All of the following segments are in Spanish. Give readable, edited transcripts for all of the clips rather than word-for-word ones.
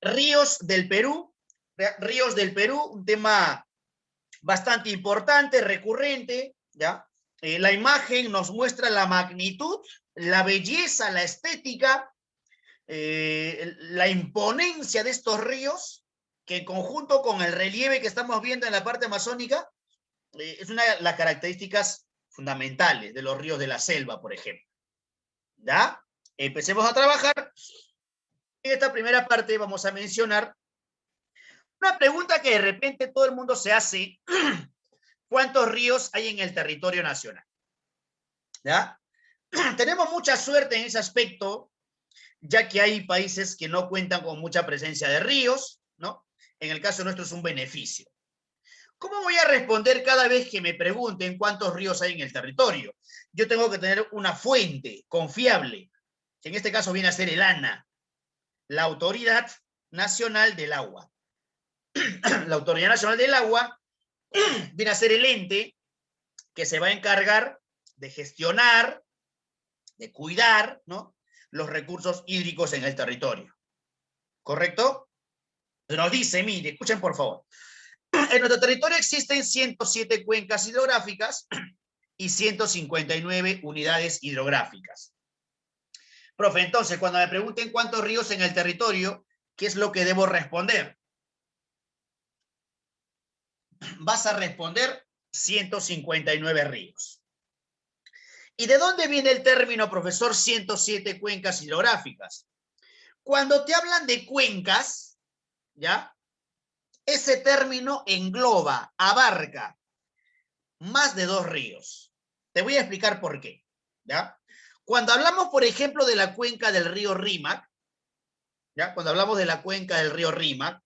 Ríos del Perú. Ríos del Perú, un tema bastante importante, recurrente, ¿ya? La imagen nos muestra la magnitud, la belleza, la estética, la imponencia de estos ríos, que en conjunto con el relieve que estamos viendo en la parte amazónica, es una de las características fundamentales de los ríos de la selva, por ejemplo. ¿Ya? Empecemos a trabajar. En esta primera parte vamos a mencionar una pregunta que de repente todo el mundo se hace. ¿Cuántos ríos hay en el territorio nacional? ¿Ya? Tenemos mucha suerte en ese aspecto, ya que hay países que no cuentan con mucha presencia de ríos, ¿no? En el caso nuestro es un beneficio. ¿Cómo voy a responder cada vez que me pregunten cuántos ríos hay en el territorio? Yo tengo que tener una fuente confiable, que en este caso viene a ser el ANA, la Autoridad Nacional del Agua. La Autoridad Nacional del Agua viene a ser el ente que se va a encargar de gestionar, de cuidar, ¿no?, los recursos hídricos en el territorio. ¿Correcto? Nos dice, mire, escuchen por favor. En nuestro territorio existen 107 cuencas hidrográficas y 159 unidades hidrográficas. Profe, entonces, cuando me pregunten cuántos ríos en el territorio, ¿qué es lo que debo responder? Vas a responder 159 ríos. ¿Y de dónde viene el término, profesor, 107 cuencas hidrográficas? Cuando te hablan de cuencas, ¿ya?, ese término engloba, abarca más de 2 ríos. Te voy a explicar por qué, ¿ya? Cuando hablamos, por ejemplo, de la cuenca del río Rímac, ¿ya?, cuando hablamos de la cuenca del río Rímac,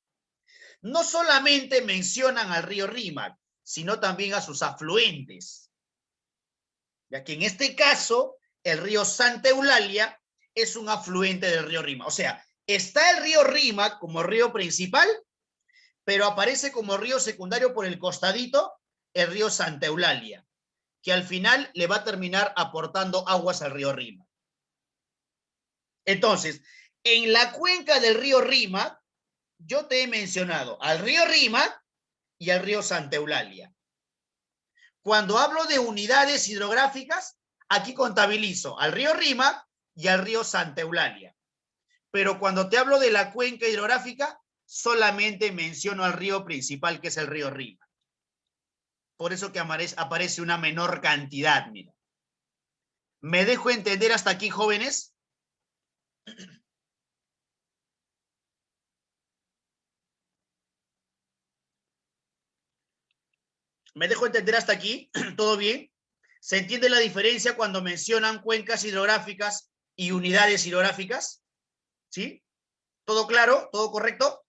no solamente mencionan al río Rímac, sino también a sus afluentes, ya que en este caso el río Santa Eulalia es un afluente del río Rímac. O sea, está el río Rímac como río principal, pero aparece como río secundario por el costadito el río Santa Eulalia, que al final le va a terminar aportando aguas al río Rímac. Entonces, en la cuenca del río Rímac, yo te he mencionado al río Rímac y al río Santa Eulalia. Cuando hablo de unidades hidrográficas, aquí contabilizo al río Rímac y al río Santa Eulalia. Pero cuando te hablo de la cuenca hidrográfica, solamente menciono al río principal, que es el río Rímac. Por eso que aparece una menor cantidad, mira. ¿Me dejo entender hasta aquí, jóvenes? ¿Me dejo entender hasta aquí? ¿Todo bien? ¿Se entiende la diferencia cuando mencionan cuencas hidrográficas y unidades hidrográficas? ¿Sí? ¿Todo claro? ¿Todo correcto?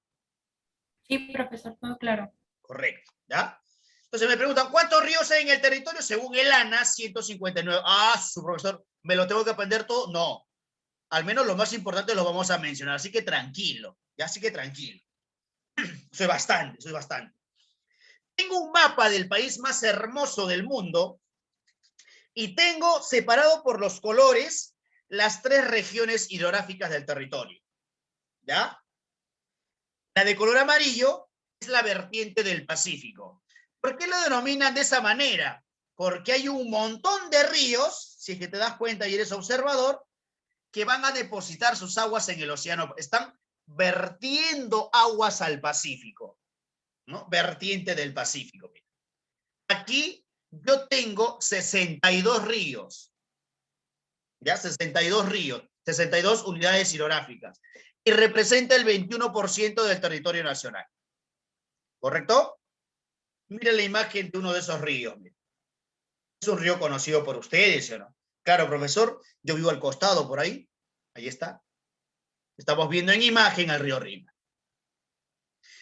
Sí, profesor, todo claro. Correcto, ¿ya? Entonces me preguntan, ¿cuántos ríos hay en el territorio? Según el ANA, 159. Ah, su profesor, ¿me lo tengo que aprender todo? No. Al menos lo más importante lo vamos a mencionar, así que tranquilo, ya, así que tranquilo. Soy bastante. Tengo un mapa del país más hermoso del mundo y tengo separado por los colores las 3 regiones hidrográficas del territorio, ¿ya? La de color amarillo es la vertiente del Pacífico. ¿Por qué lo denominan de esa manera? Porque hay un montón de ríos, si es que te das cuenta y eres observador, que van a depositar sus aguas en el océano. Están vertiendo aguas al Pacífico, ¿no? Vertiente del Pacífico. Aquí yo tengo 62 ríos, ¿ya? 62 ríos, 62 unidades hidrográficas, y representa el 21% del territorio nacional. ¿Correcto? Miren la imagen de uno de esos ríos. Miren. Es un río conocido por ustedes, ¿o no? Claro, profesor, yo vivo al costado por ahí. Ahí está. Estamos viendo en imagen al río Rímac.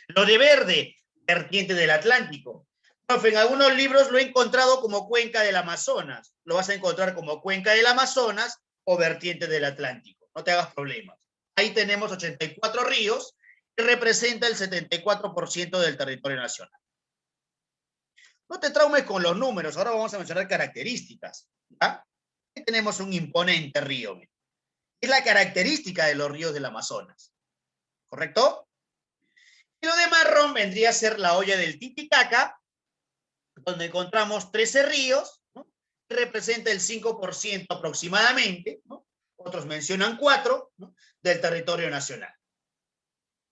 Lo de verde, vertiente del Atlántico. Profe, en algunos libros lo he encontrado como cuenca del Amazonas. Lo vas a encontrar como cuenca del Amazonas o vertiente del Atlántico. No te hagas problemas. Ahí tenemos 84 ríos que representa el 74% del territorio nacional. No te traumes con los números, ahora vamos a mencionar características. ¿Ya? Aquí tenemos un imponente río. Es la característica de los ríos del Amazonas. ¿Correcto? Y lo de marrón vendría a ser la olla del Titicaca, donde encontramos 13 ríos, ¿no? Representa el 5% aproximadamente, ¿no? Otros mencionan 4, ¿no? Del territorio nacional.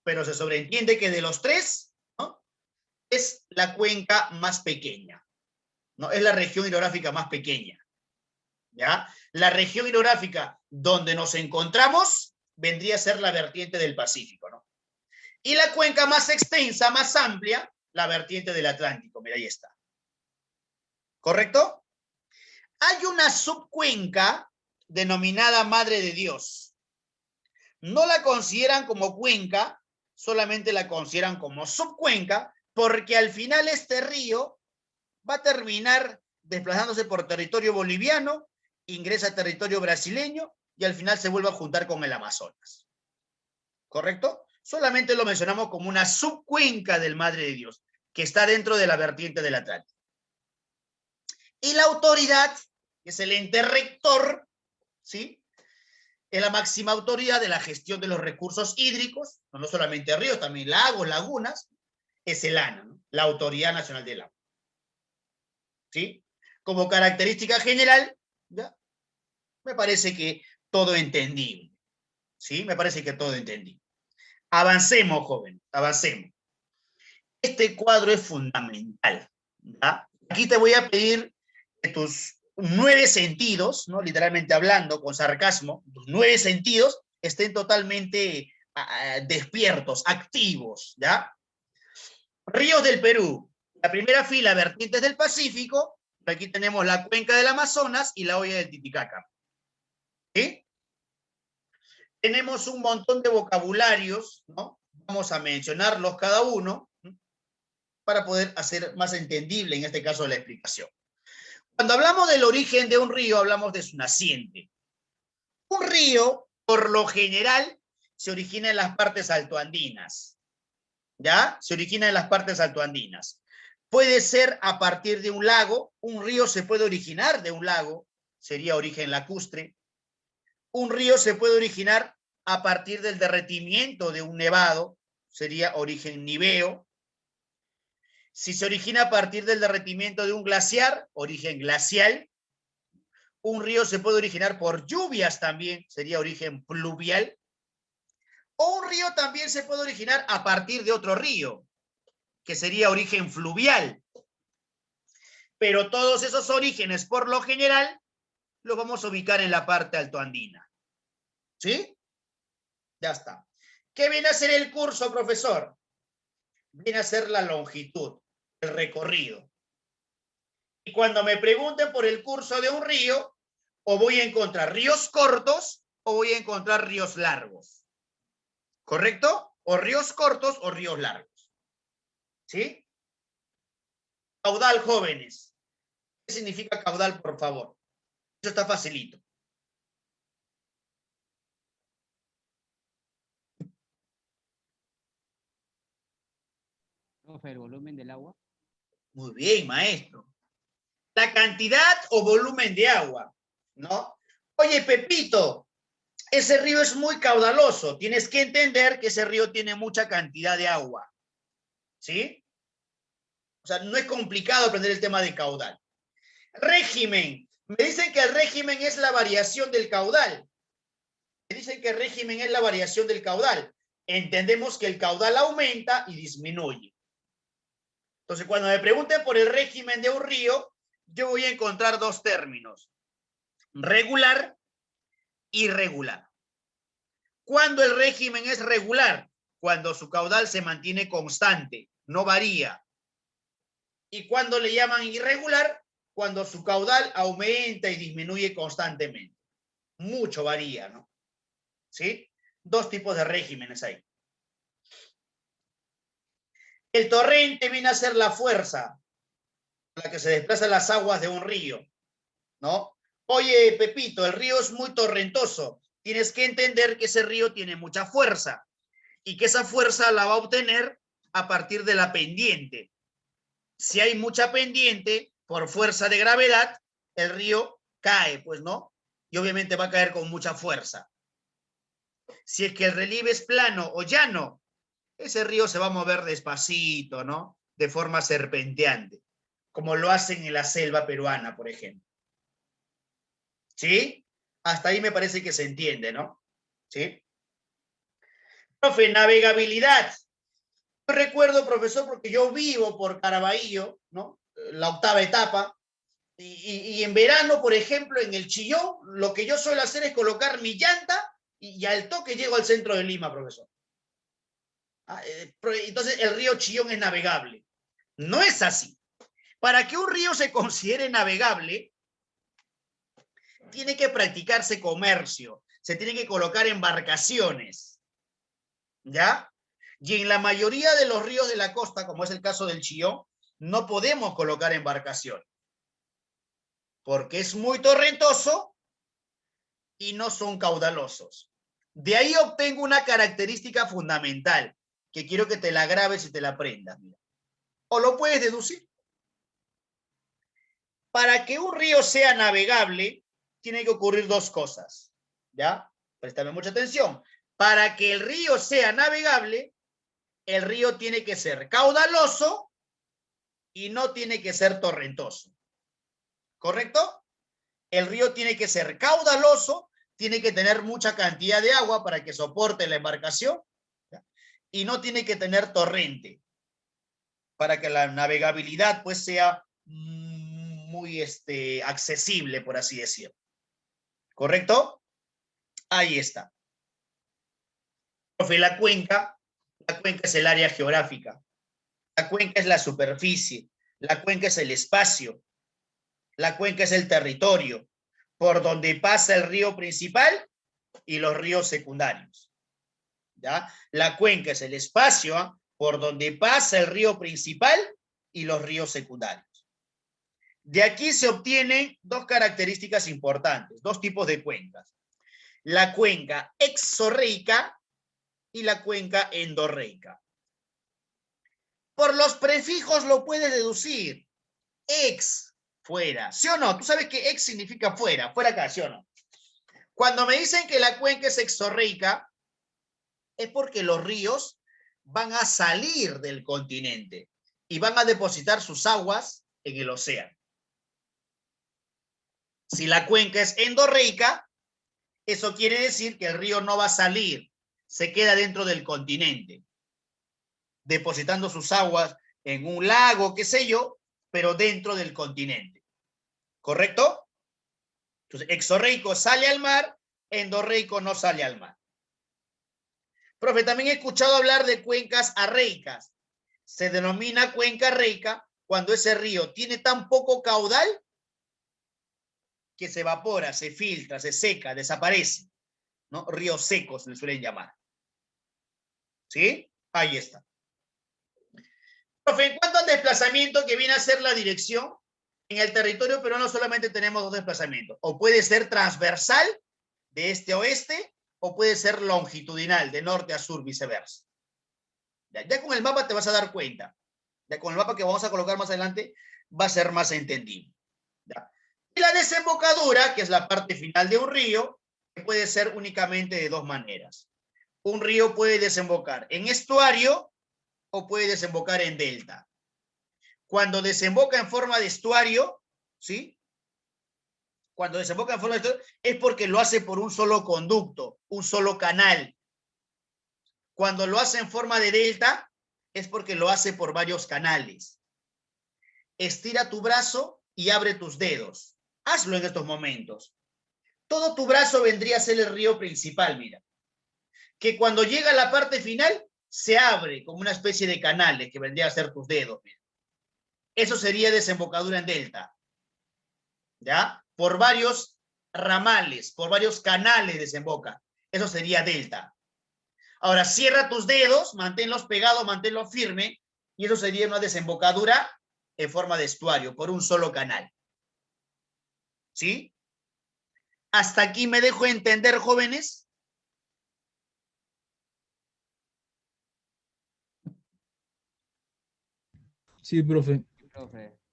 Pero se sobreentiende que de los 3, ¿no? Es la cuenca más pequeña, ¿no? Es la región hidrográfica más pequeña, ¿ya? La región hidrográfica donde nos encontramos vendría a ser la vertiente del Pacífico, ¿no? Y la cuenca más extensa, más amplia, la vertiente del Atlántico. Mira, ahí está. ¿Correcto? Hay una subcuenca denominada Madre de Dios. No la consideran como cuenca, solamente la consideran como subcuenca, porque al final este río va a terminar desplazándose por territorio boliviano, ingresa a territorio brasileño y al final se vuelve a juntar con el Amazonas. ¿Correcto? Solamente lo mencionamos como una subcuenca del Madre de Dios, que está dentro de la vertiente del Atlántico. Y la autoridad, que es el ente rector, ¿sí? Es la máxima autoridad de la gestión de los recursos hídricos, no solamente ríos, también lagos, lagunas, es el ANA, ¿no? La Autoridad Nacional del Agua. ¿Sí? Como característica general, ¿ya? Me parece que todo entendible. ¿Sí? Me parece que todo entendible. Avancemos, joven, avancemos. Este cuadro es fundamental, ¿ya? Aquí te voy a pedir que tus 9 sentidos, ¿no? Literalmente hablando, con sarcasmo, tus 9 sentidos estén totalmente despiertos, activos, ¿ya? Ríos del Perú. La primera fila, vertientes del Pacífico. Aquí tenemos la cuenca del Amazonas y la olla del Titicaca. ¿Sí? Tenemos un montón de vocabularios, ¿no? Vamos a mencionarlos cada uno, ¿no? Para poder hacer más entendible, en este caso, la explicación. Cuando hablamos del origen de un río, hablamos de su naciente. Un río, por lo general, se origina en las partes altoandinas. ¿Ya? Se origina en las partes altoandinas. Puede ser a partir de un lago. Un río se puede originar de un lago, sería origen lacustre. Un río se puede originar a partir del derretimiento de un nevado, sería origen niveo. Si se origina a partir del derretimiento de un glaciar, origen glacial. Un río se puede originar por lluvias también, sería origen pluvial. O un río también se puede originar a partir de otro río, que sería origen fluvial. Pero todos esos orígenes, por lo general, los vamos a ubicar en la parte altoandina. ¿Sí? Ya está. ¿Qué viene a ser el curso, profesor? Viene a ser la longitud, el recorrido. Y cuando me pregunten por el curso de un río, o voy a encontrar ríos cortos o voy a encontrar ríos largos. ¿Correcto? O ríos cortos o ríos largos. ¿Sí? Caudal, jóvenes. ¿Qué significa caudal, por favor? Eso está facilito. Profe, el volumen del agua. Muy bien, maestro. La cantidad o volumen de agua, ¿no? Oye, Pepito, ese río es muy caudaloso. Tienes que entender que ese río tiene mucha cantidad de agua. ¿Sí? O sea, no es complicado aprender el tema de caudal. Régimen. Me dicen que el régimen es la variación del caudal. Me dicen que el régimen es la variación del caudal. Entendemos que el caudal aumenta y disminuye. Entonces, cuando me pregunten por el régimen de un río, yo voy a encontrar 2 términos. Regular y irregular. ¿Cuándo el régimen es regular? Cuando su caudal se mantiene constante, no varía. ¿Y cuándo le llaman irregular? Cuando su caudal aumenta y disminuye constantemente. Mucho varía, ¿no? ¿Sí? 2 tipos de regímenes hay. El torrente viene a ser la fuerza con la que se desplazan las aguas de un río, ¿no? Oye, Pepito, el río es muy torrentoso. Tienes que entender que ese río tiene mucha fuerza y que esa fuerza la va a obtener a partir de la pendiente. Si hay mucha pendiente, por fuerza de gravedad, el río cae, pues, ¿no? Y obviamente va a caer con mucha fuerza. Si es que el relieve es plano o llano, ese río se va a mover despacito, ¿no? De forma serpenteante, como lo hacen en la selva peruana, por ejemplo. ¿Sí? Hasta ahí me parece que se entiende, ¿no? ¿Sí? Profe, navegabilidad. Yo recuerdo, profesor, porque yo vivo por Caraballo, ¿no? La octava etapa, y en verano, por ejemplo, en el Chillón, lo que yo suelo hacer es colocar mi llanta y al toque llego al centro de Lima, profesor. Entonces el río Chillón es navegable. No es así. Para que un río se considere navegable, tiene que practicarse comercio, se tienen que colocar embarcaciones, ¿ya? Y en la mayoría de los ríos de la costa, como es el caso del Chillón, no podemos colocar embarcaciones, porque es muy torrentoso y no son caudalosos. De ahí obtengo una característica fundamental, que quiero que te la grabes y te la aprendas. Mira. O lo puedes deducir. Para que un río sea navegable, tiene que ocurrir dos cosas. ¿Ya? Préstame mucha atención. Para que el río sea navegable, el río tiene que ser caudaloso y no tiene que ser torrentoso. ¿Correcto? El río tiene que ser caudaloso, tiene que tener mucha cantidad de agua para que soporte la embarcación, ¿ya? Y no tiene que tener torrente para que la navegabilidad pues sea muy accesible, por así decirlo. ¿Correcto? Ahí está. Profe, la cuenca es el área geográfica, la cuenca es la superficie, la cuenca es el espacio, la cuenca es el territorio por donde pasa el río principal y los ríos secundarios. ¿Ya? La cuenca es el espacio por donde pasa el río principal y los ríos secundarios. De aquí se obtienen dos características importantes, dos tipos de cuencas. La cuenca exorreica y la cuenca endorreica. Por los prefijos lo puedes deducir. Ex, fuera. ¿Sí o no? Tú sabes que ex significa fuera, fuera acá, ¿sí o no? Cuando me dicen que la cuenca es exorreica, es porque los ríos van a salir del continente y van a depositar sus aguas en el océano. Si la cuenca es endorreica, eso quiere decir que el río no va a salir, se queda dentro del continente, depositando sus aguas en un lago, qué sé yo, pero dentro del continente. ¿Correcto? Entonces, exorreico sale al mar, endorreico no sale al mar. Profe, también he escuchado hablar de cuencas arreicas. Se denomina cuenca arreica cuando ese río tiene tan poco caudal que se evapora, se filtra, se seca, desaparece, ¿no? Ríos secos le suelen llamar. ¿Sí? Ahí está. Profe, en cuanto al desplazamiento que viene a ser la dirección, en el territorio peruano solamente tenemos dos desplazamientos. O puede ser transversal, de este a oeste, o puede ser longitudinal, de norte a sur, viceversa. Ya con el mapa te vas a dar cuenta. Ya con el mapa que vamos a colocar más adelante, va a ser más entendible. ¿Ya? Y la desembocadura, que es la parte final de un río, que puede ser únicamente de dos maneras. Un río puede desembocar en estuario o puede desembocar en delta. Cuando desemboca en forma de estuario, ¿sí? Cuando desemboca en forma de estuario, es porque lo hace por un solo conducto, un solo canal. Cuando lo hace en forma de delta, es porque lo hace por varios canales. Estira tu brazo y abre tus dedos. Hazlo en estos momentos. Todo tu brazo vendría a ser el río principal, mira. Que cuando llega a la parte final, se abre como una especie de canales que vendría a ser tus dedos, mira. Eso sería desembocadura en delta. ¿Ya? Por varios ramales, por varios canales desemboca. Eso sería delta. Ahora, cierra tus dedos, manténlos pegados, manténlos firme, y eso sería una desembocadura en forma de estuario, por un solo canal. ¿Sí? ¿Hasta aquí me dejo entender, jóvenes? Sí, profe.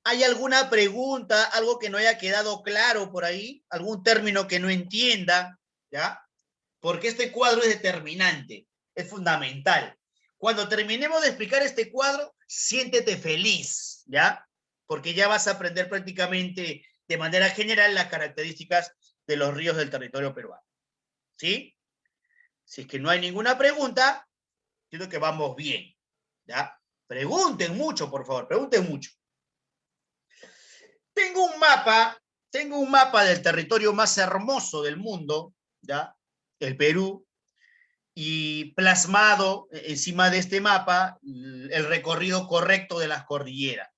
¿Hay alguna pregunta, algo que no haya quedado claro por ahí? ¿Algún término que no entienda? ¿Ya? Porque este cuadro es determinante, es fundamental. Cuando terminemos de explicar este cuadro, siéntete feliz, ¿ya? Porque ya vas a aprender prácticamente de manera general las características de los ríos del territorio peruano. ¿Sí? Si es que no hay ninguna pregunta, creo que vamos bien, ¿ya? Pregunten mucho, por favor, pregunten mucho. Tengo un mapa del territorio más hermoso del mundo, ¿ya? El Perú, y plasmado encima de este mapa el recorrido correcto de las cordilleras,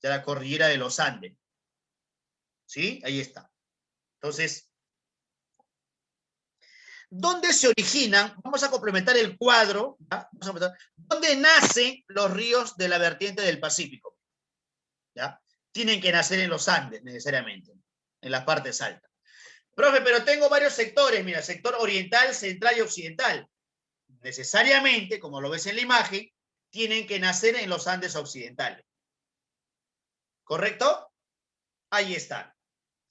de la cordillera de los Andes. ¿Sí? Ahí está. Entonces, ¿dónde se originan? Vamos a complementar el cuadro. ¿Ya? ¿Dónde nacen los ríos de la vertiente del Pacífico? ¿Ya? Tienen que nacer en los Andes, necesariamente, en las partes altas. Profe, pero tengo varios sectores, mira, sector oriental, central y occidental. Necesariamente, como lo ves en la imagen, tienen que nacer en los Andes occidentales. ¿Correcto? Ahí están.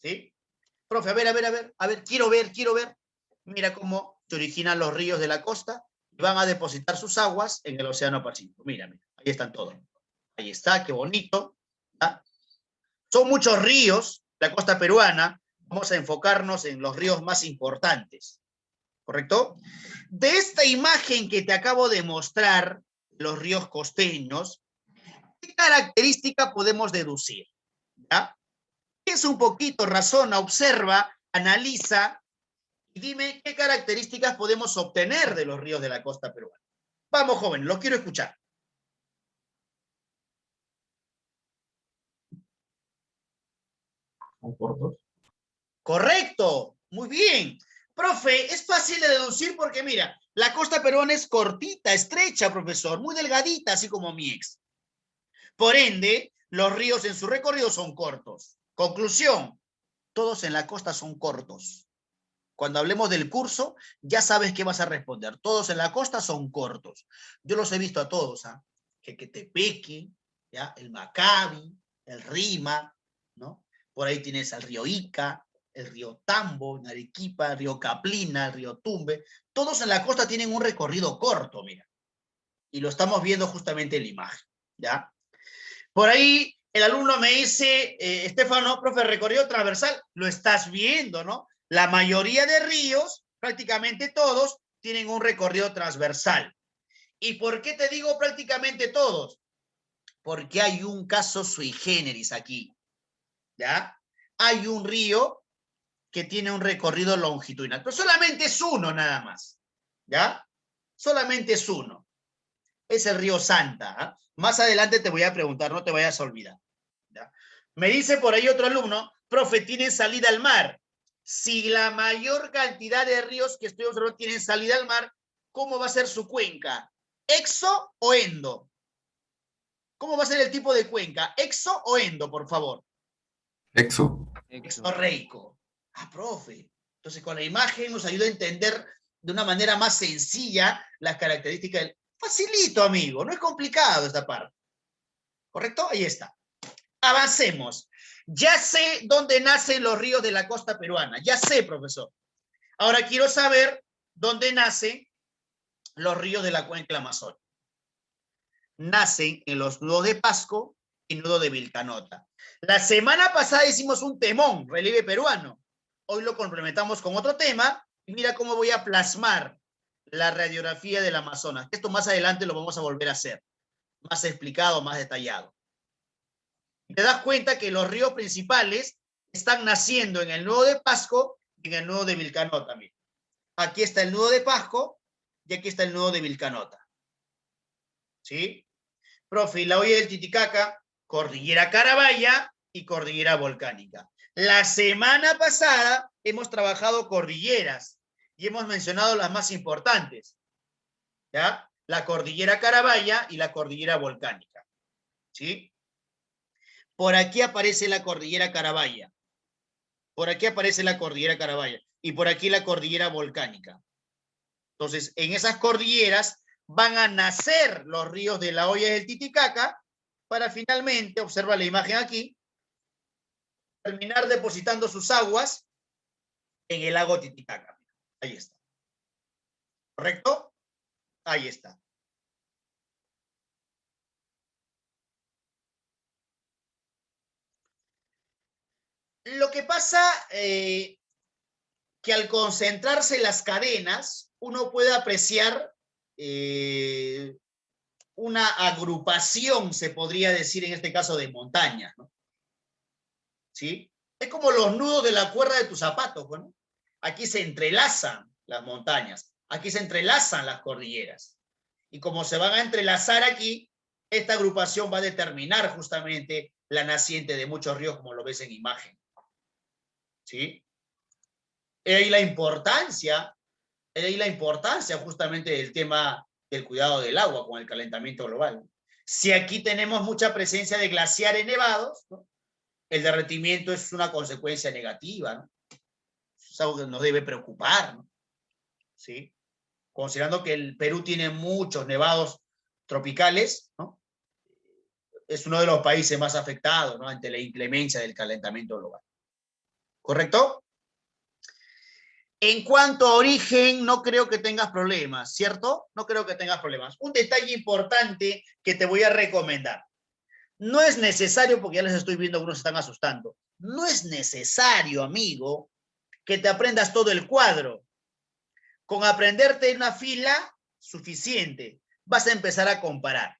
¿Sí? Profe, a ver, quiero ver. Mira cómo se originan los ríos de la costa y van a depositar sus aguas en el Océano Pacífico. Mira, ahí están todos. Ahí está, qué bonito. ¿Ah? Son muchos ríos, la costa peruana. Vamos a enfocarnos en los ríos más importantes. ¿Correcto? De esta imagen que te acabo de mostrar, los ríos costeños, ¿qué característica podemos deducir? ¿Ya? Piensa un poquito, razona, observa, analiza y dime qué características podemos obtener de los ríos de la costa peruana. Vamos, jóvenes, los quiero escuchar. ¿Son cortos? Correcto, muy bien. Profe, es fácil de deducir porque mira, la costa peruana es cortita, estrecha, profesor, muy delgadita, así como mi ex. Por ende, los ríos en su recorrido son cortos. Conclusión, todos en la costa son cortos. Cuando hablemos del curso, ya sabes qué vas a responder. Todos en la costa son cortos. Yo los he visto a todos, ¿ah? Jequetepeque, ¿ya? El Maccabi, el Rima, ¿no? Por ahí tienes al río Ica, el río Tambo, en Arequipa, el río Caplina, el río Tumbe. Todos en la costa tienen un recorrido corto, mira. Y lo estamos viendo justamente en la imagen, ¿ya? Por ahí el alumno me dice, Estefano, profe, recorrido transversal, lo estás viendo, ¿no? La mayoría de ríos, prácticamente todos, tienen un recorrido transversal. ¿Y por qué te digo prácticamente todos? Porque hay un caso sui generis aquí, ¿ya? Hay un río que tiene un recorrido longitudinal, pero solamente es uno nada más, ¿ya? Solamente es uno. Es el río Santa, ¿eh? Más adelante te voy a preguntar, no te vayas a olvidar. ¿Ya? Me dice por ahí otro alumno, profe, ¿tienen salida al mar? Si la mayor cantidad de ríos que estoy observando tienen salida al mar, ¿cómo va a ser su cuenca? ¿Exo o endo? ¿Cómo va a ser el tipo de cuenca? ¿Exo o endo, por favor? Exo. Exorreico. Ah, profe. Entonces, con la imagen nos ayuda a entender de una manera más sencilla las características del... Facilito, amigo, no es complicado esta parte. ¿Correcto? Ahí está. Avancemos. Ya sé dónde nacen los ríos de la costa peruana. Ya sé, profesor. Ahora quiero saber dónde nacen los ríos de la cuenca amazónica. Nacen en los nudos de Pasco y nudo de Vilcanota. La semana pasada hicimos un temón, relieve peruano. Hoy lo complementamos con otro tema y mira cómo voy a plasmar la radiografía del Amazonas. Esto más adelante lo vamos a volver a hacer, más explicado, más detallado. Te das cuenta que los ríos principales están naciendo en el nudo de Pasco y en el nudo de Vilcanota también. Aquí está el nudo de Pasco y aquí está el nudo de Vilcanota. ¿Sí? Profe, la olla del Titicaca, cordillera Carabaya y cordillera volcánica. La semana pasada hemos trabajado cordilleras y hemos mencionado las más importantes, ¿ya? La cordillera Carabaya y la cordillera volcánica, ¿sí? Por aquí aparece la cordillera Carabaya, por aquí aparece la cordillera Carabaya y por aquí la cordillera volcánica. Entonces, en esas cordilleras van a nacer los ríos de la olla del Titicaca para finalmente, observa la imagen aquí, terminar depositando sus aguas en el lago Titicaca. Ahí está. ¿Correcto? Ahí está. Lo que pasa que al concentrarse las cadenas, uno puede apreciar una agrupación, se podría decir en este caso, de montañas, ¿no? ¿Sí? Es como los nudos de la cuerda de tus zapatos, ¿no? Aquí se entrelazan las montañas, aquí se entrelazan las cordilleras. Y como se van a entrelazar aquí, esta agrupación va a determinar justamente la naciente de muchos ríos, como lo ves en imagen. ¿Sí? Y la importancia justamente del tema del cuidado del agua con el calentamiento global. Si aquí tenemos mucha presencia de glaciares nevados, ¿no? El derretimiento es una consecuencia negativa, ¿no? Es algo que nos debe preocupar, ¿no? ¿Sí? Considerando que el Perú tiene muchos nevados tropicales, ¿no? Es uno de los países más afectados, ¿no? Ante la inclemencia del calentamiento global. ¿Correcto? En cuanto a origen, no creo que tengas problemas, ¿cierto? No creo que tengas problemas. Un detalle importante que te voy a recomendar. No es necesario, porque ya les estoy viendo, algunos se están asustando. No es necesario, amigo, que te aprendas todo el cuadro. Con aprenderte una fila, suficiente. Vas a empezar a comparar.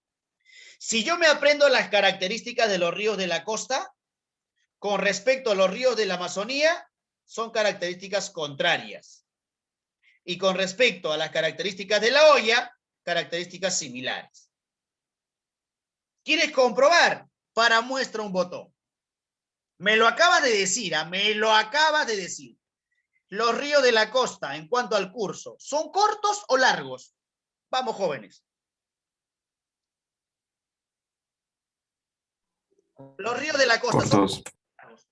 Si yo me aprendo las características de los ríos de la costa, con respecto a los ríos de la Amazonía, son características contrarias. Y con respecto a las características de la olla, características similares. ¿Quieres comprobar? Para muestra un botón. Me lo acabas de decir, me lo acabas de decir. Los ríos de la costa, en cuanto al curso, ¿son cortos o largos? Vamos, jóvenes. Los ríos de la costa Cortos. son largos.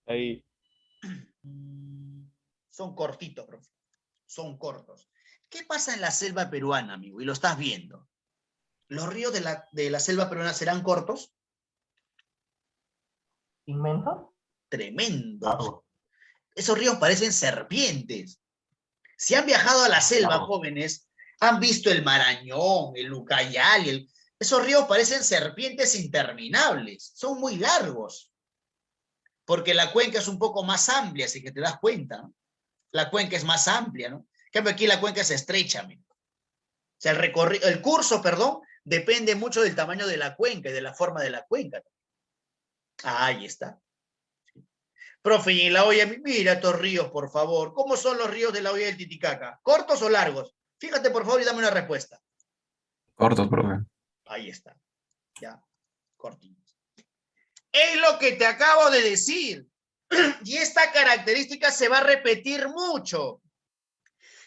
Ahí. Son cortitos, profe. Son cortos. ¿Qué pasa en la selva peruana, amigo? Y lo estás viendo. ¿Los ríos de la selva peruana serán cortos? ¿Inmenso? Tremendos. Largo. Esos ríos parecen serpientes. Si han viajado a la selva, Largo. jóvenes, han visto el Marañón, el Ucayali, esos ríos parecen serpientes interminables. Son muy largos. Porque la cuenca es un poco más amplia, así que te das cuenta, ¿no? La cuenca es más amplia, ¿no? En cambio, aquí la cuenca es estrecha, amigo. O sea, el curso, perdón, depende mucho del tamaño de la cuenca y de la forma de la cuenca. Ahí está. Profe, y en la olla, mira estos ríos, por favor. ¿Cómo son los ríos de la olla del Titicaca? ¿Cortos o largos? Fíjate, por favor, y dame una respuesta. Cortos, profe. Ahí está. Ya, cortitos. Es lo que te acabo de decir. Y esta característica se va a repetir mucho.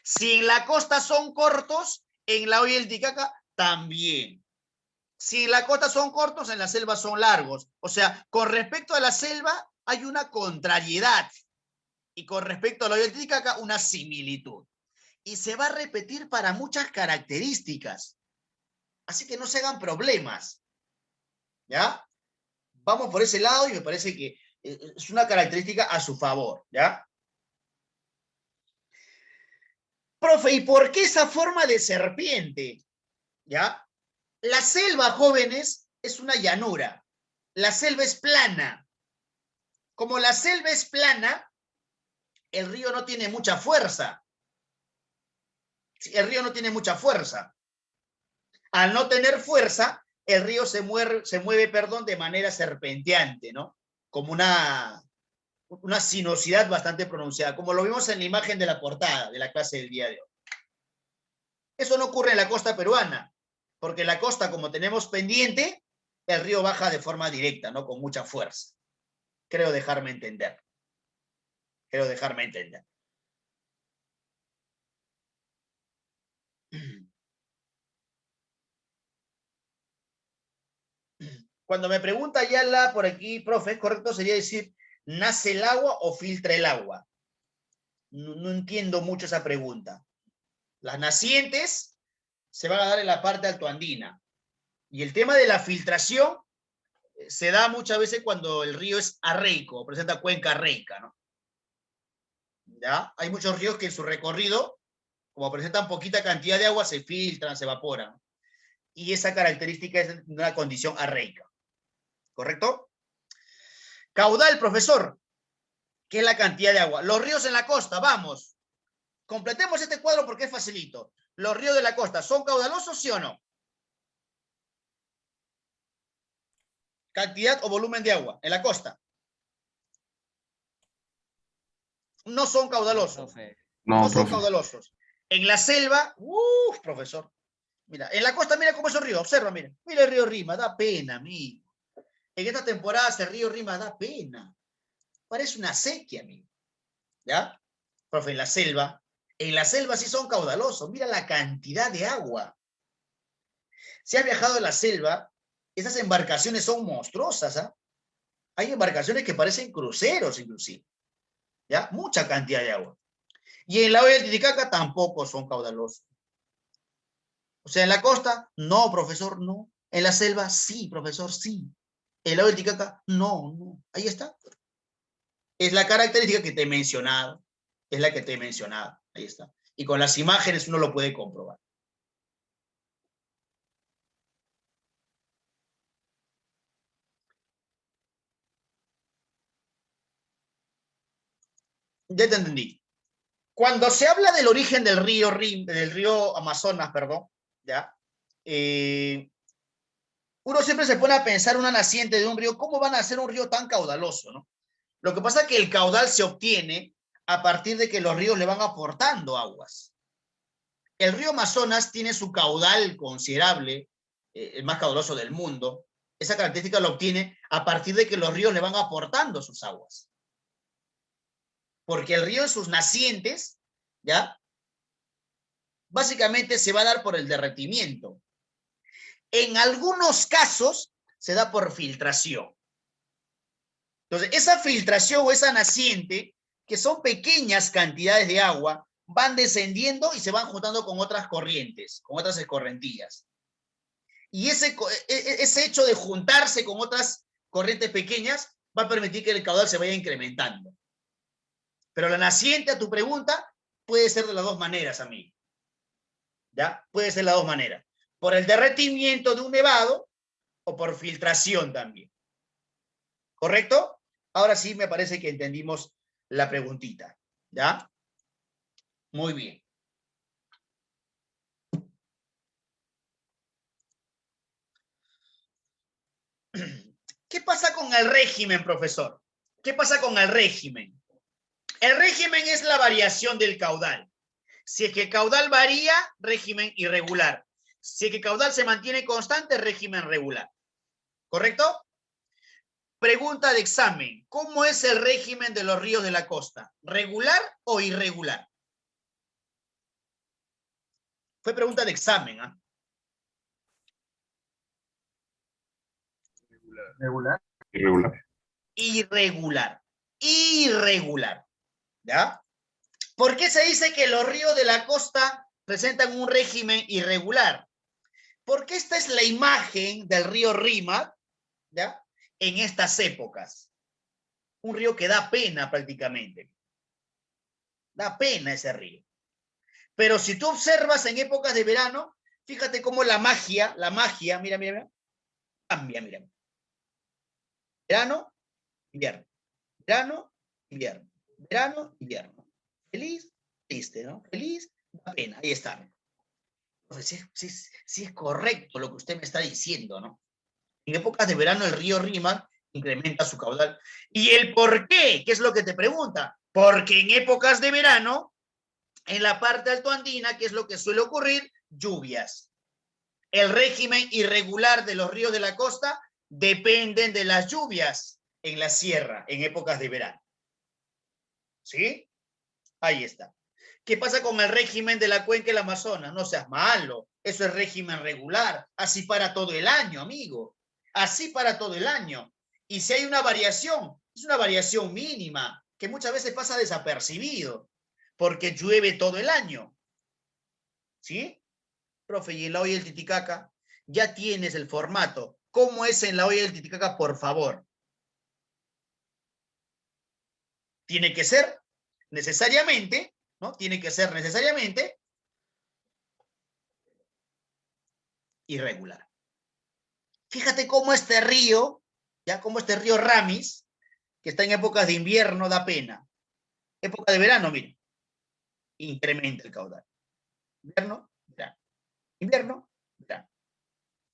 Si en la costa son cortos, en la olla del Titicaca también. Si en la costa son cortos, en la selva son largos. O sea, con respecto a la selva hay una contrariedad. Y con respecto a la olla del Titicaca, una similitud. Y se va a repetir para muchas características. Así que no se hagan problemas. ¿Ya? Vamos por ese lado y me parece que es una característica a su favor. ¿Ya? Profe, ¿y por qué esa forma de serpiente? ¿Ya? La selva, jóvenes, es una llanura. La selva es plana. Como la selva es plana, el río no tiene mucha fuerza. El río no tiene mucha fuerza. Al no tener fuerza, el río se mueve, de manera serpenteante, ¿no? Como una sinuosidad bastante pronunciada, como lo vimos en la imagen de la portada de la clase del día de hoy. Eso no ocurre en la costa peruana, porque en la costa, como tenemos pendiente, el río baja de forma directa, ¿no? Con mucha fuerza. Creo dejarme entender. Cuando me pregunta Yala por aquí, profe, correcto sería decir, ¿nace el agua o filtra el agua? No entiendo mucho esa pregunta. Las nacientes se van a dar en la parte altoandina. Y el tema de la filtración se da muchas veces cuando el río es arreico, presenta cuenca arreica, ¿no? ¿Ya? Hay muchos ríos que en su recorrido, como presentan poquita cantidad de agua, se filtran, se evaporan. Y esa característica es de una condición arreica. ¿Correcto? Caudal, profesor, ¿qué es la cantidad de agua? Los ríos en la costa, vamos. Completemos este cuadro porque es facilito. Los ríos de la costa, ¿son caudalosos, sí o no? Cantidad o volumen de agua en la costa. No son caudalosos. No, No son profe. caudalosos. En la selva, profesor. Mira, en la costa, mira cómo es el río. Observa, mira. Mira el río Rima, da pena, amigo. En esta temporada el río Rima da pena. Parece una sequía, amigo. ¿Ya? Profe, en la selva sí son caudalosos. Mira la cantidad de agua. Si has viajado a la selva, esas embarcaciones son monstruosas, ¿ah? Hay embarcaciones que parecen cruceros, inclusive. ¿Ya? Mucha cantidad de agua. Y en la hoya del Titicaca tampoco son caudalosos. O sea, en la costa, no, profesor, no. En la selva, sí, profesor, sí. En la hoya del Titicaca, no, no. Ahí está. Es la característica que te he mencionado. Es la que te he mencionado. Ahí está. Y con las imágenes uno lo puede comprobar. Ya te entendí. Cuando se habla del origen del río Amazonas, perdón, ¿ya? Uno siempre se pone a pensar una naciente de un río, ¿cómo van a ser un río tan caudaloso, no? Lo que pasa es que el caudal se obtiene a partir de que los ríos le van aportando aguas. El río Amazonas tiene su caudal considerable, el más caudaloso del mundo. Esa característica lo obtiene a partir de que los ríos le van aportando sus aguas. Porque el río en sus nacientes, ¿ya? Básicamente se va a dar por el derretimiento. En algunos casos se da por filtración. Entonces, esa filtración o esa naciente, que son pequeñas cantidades de agua, van descendiendo y se van juntando con otras corrientes, con otras escorrentías. Y ese hecho de juntarse con otras corrientes pequeñas va a permitir que el caudal se vaya incrementando. Pero la naciente, a tu pregunta, puede ser de las dos maneras, amigo. ¿Ya? Puede ser de las dos maneras. Por el derretimiento de un nevado o por filtración también. ¿Correcto? Ahora sí me parece que entendimos la preguntita. ¿Ya? Muy bien. ¿Qué pasa con el régimen, profesor? ¿Qué pasa con el régimen? El régimen es la variación del caudal. Si es que el caudal varía, régimen irregular. Si es que el caudal se mantiene constante, régimen regular. ¿Correcto? Pregunta de examen. ¿Cómo es el régimen de los ríos de la costa? ¿Regular o irregular? Fue pregunta de examen, ¿ah? Regular. Irregular. Irregular. Irregular. ¿Ya? ¿Por qué se dice que los ríos de la costa presentan un régimen irregular? Porque esta es la imagen del río Rímac, ¿ya? En estas épocas. Un río que da pena prácticamente. Da pena ese río. Pero si tú observas en épocas de verano, fíjate cómo la magia, mira, mira, cambia, mira. Verano, invierno. Verano, invierno. Verano, invierno. Feliz, triste, ¿no? Feliz, da pena. Ahí está. Entonces, sí es correcto lo que usted me está diciendo, ¿no? En épocas de verano el río Rímac incrementa su caudal. ¿Y el por qué? ¿Qué es lo que te pregunta? Porque en épocas de verano, en la parte altoandina, ¿qué es lo que suele ocurrir? Lluvias. El régimen irregular de los ríos de la costa dependen de las lluvias en la sierra en épocas de verano. ¿Sí? Ahí está. ¿Qué pasa con el régimen de la cuenca del Amazonas? No seas malo. Eso es régimen regular. Así para todo el año, amigo. Así para todo el año. Y si hay una variación, es una variación mínima, que muchas veces pasa desapercibido, porque llueve todo el año. ¿Sí? Profe, y en la olla del Titicaca ya tienes el formato. ¿Cómo es en la olla del Titicaca, por favor? Tiene que ser necesariamente, ¿no? Tiene que ser necesariamente irregular. Fíjate cómo este río, ya como este río Ramis, que está en épocas de invierno, da pena. Época de verano, miren, incrementa el caudal. Invierno, verano. Invierno, verano.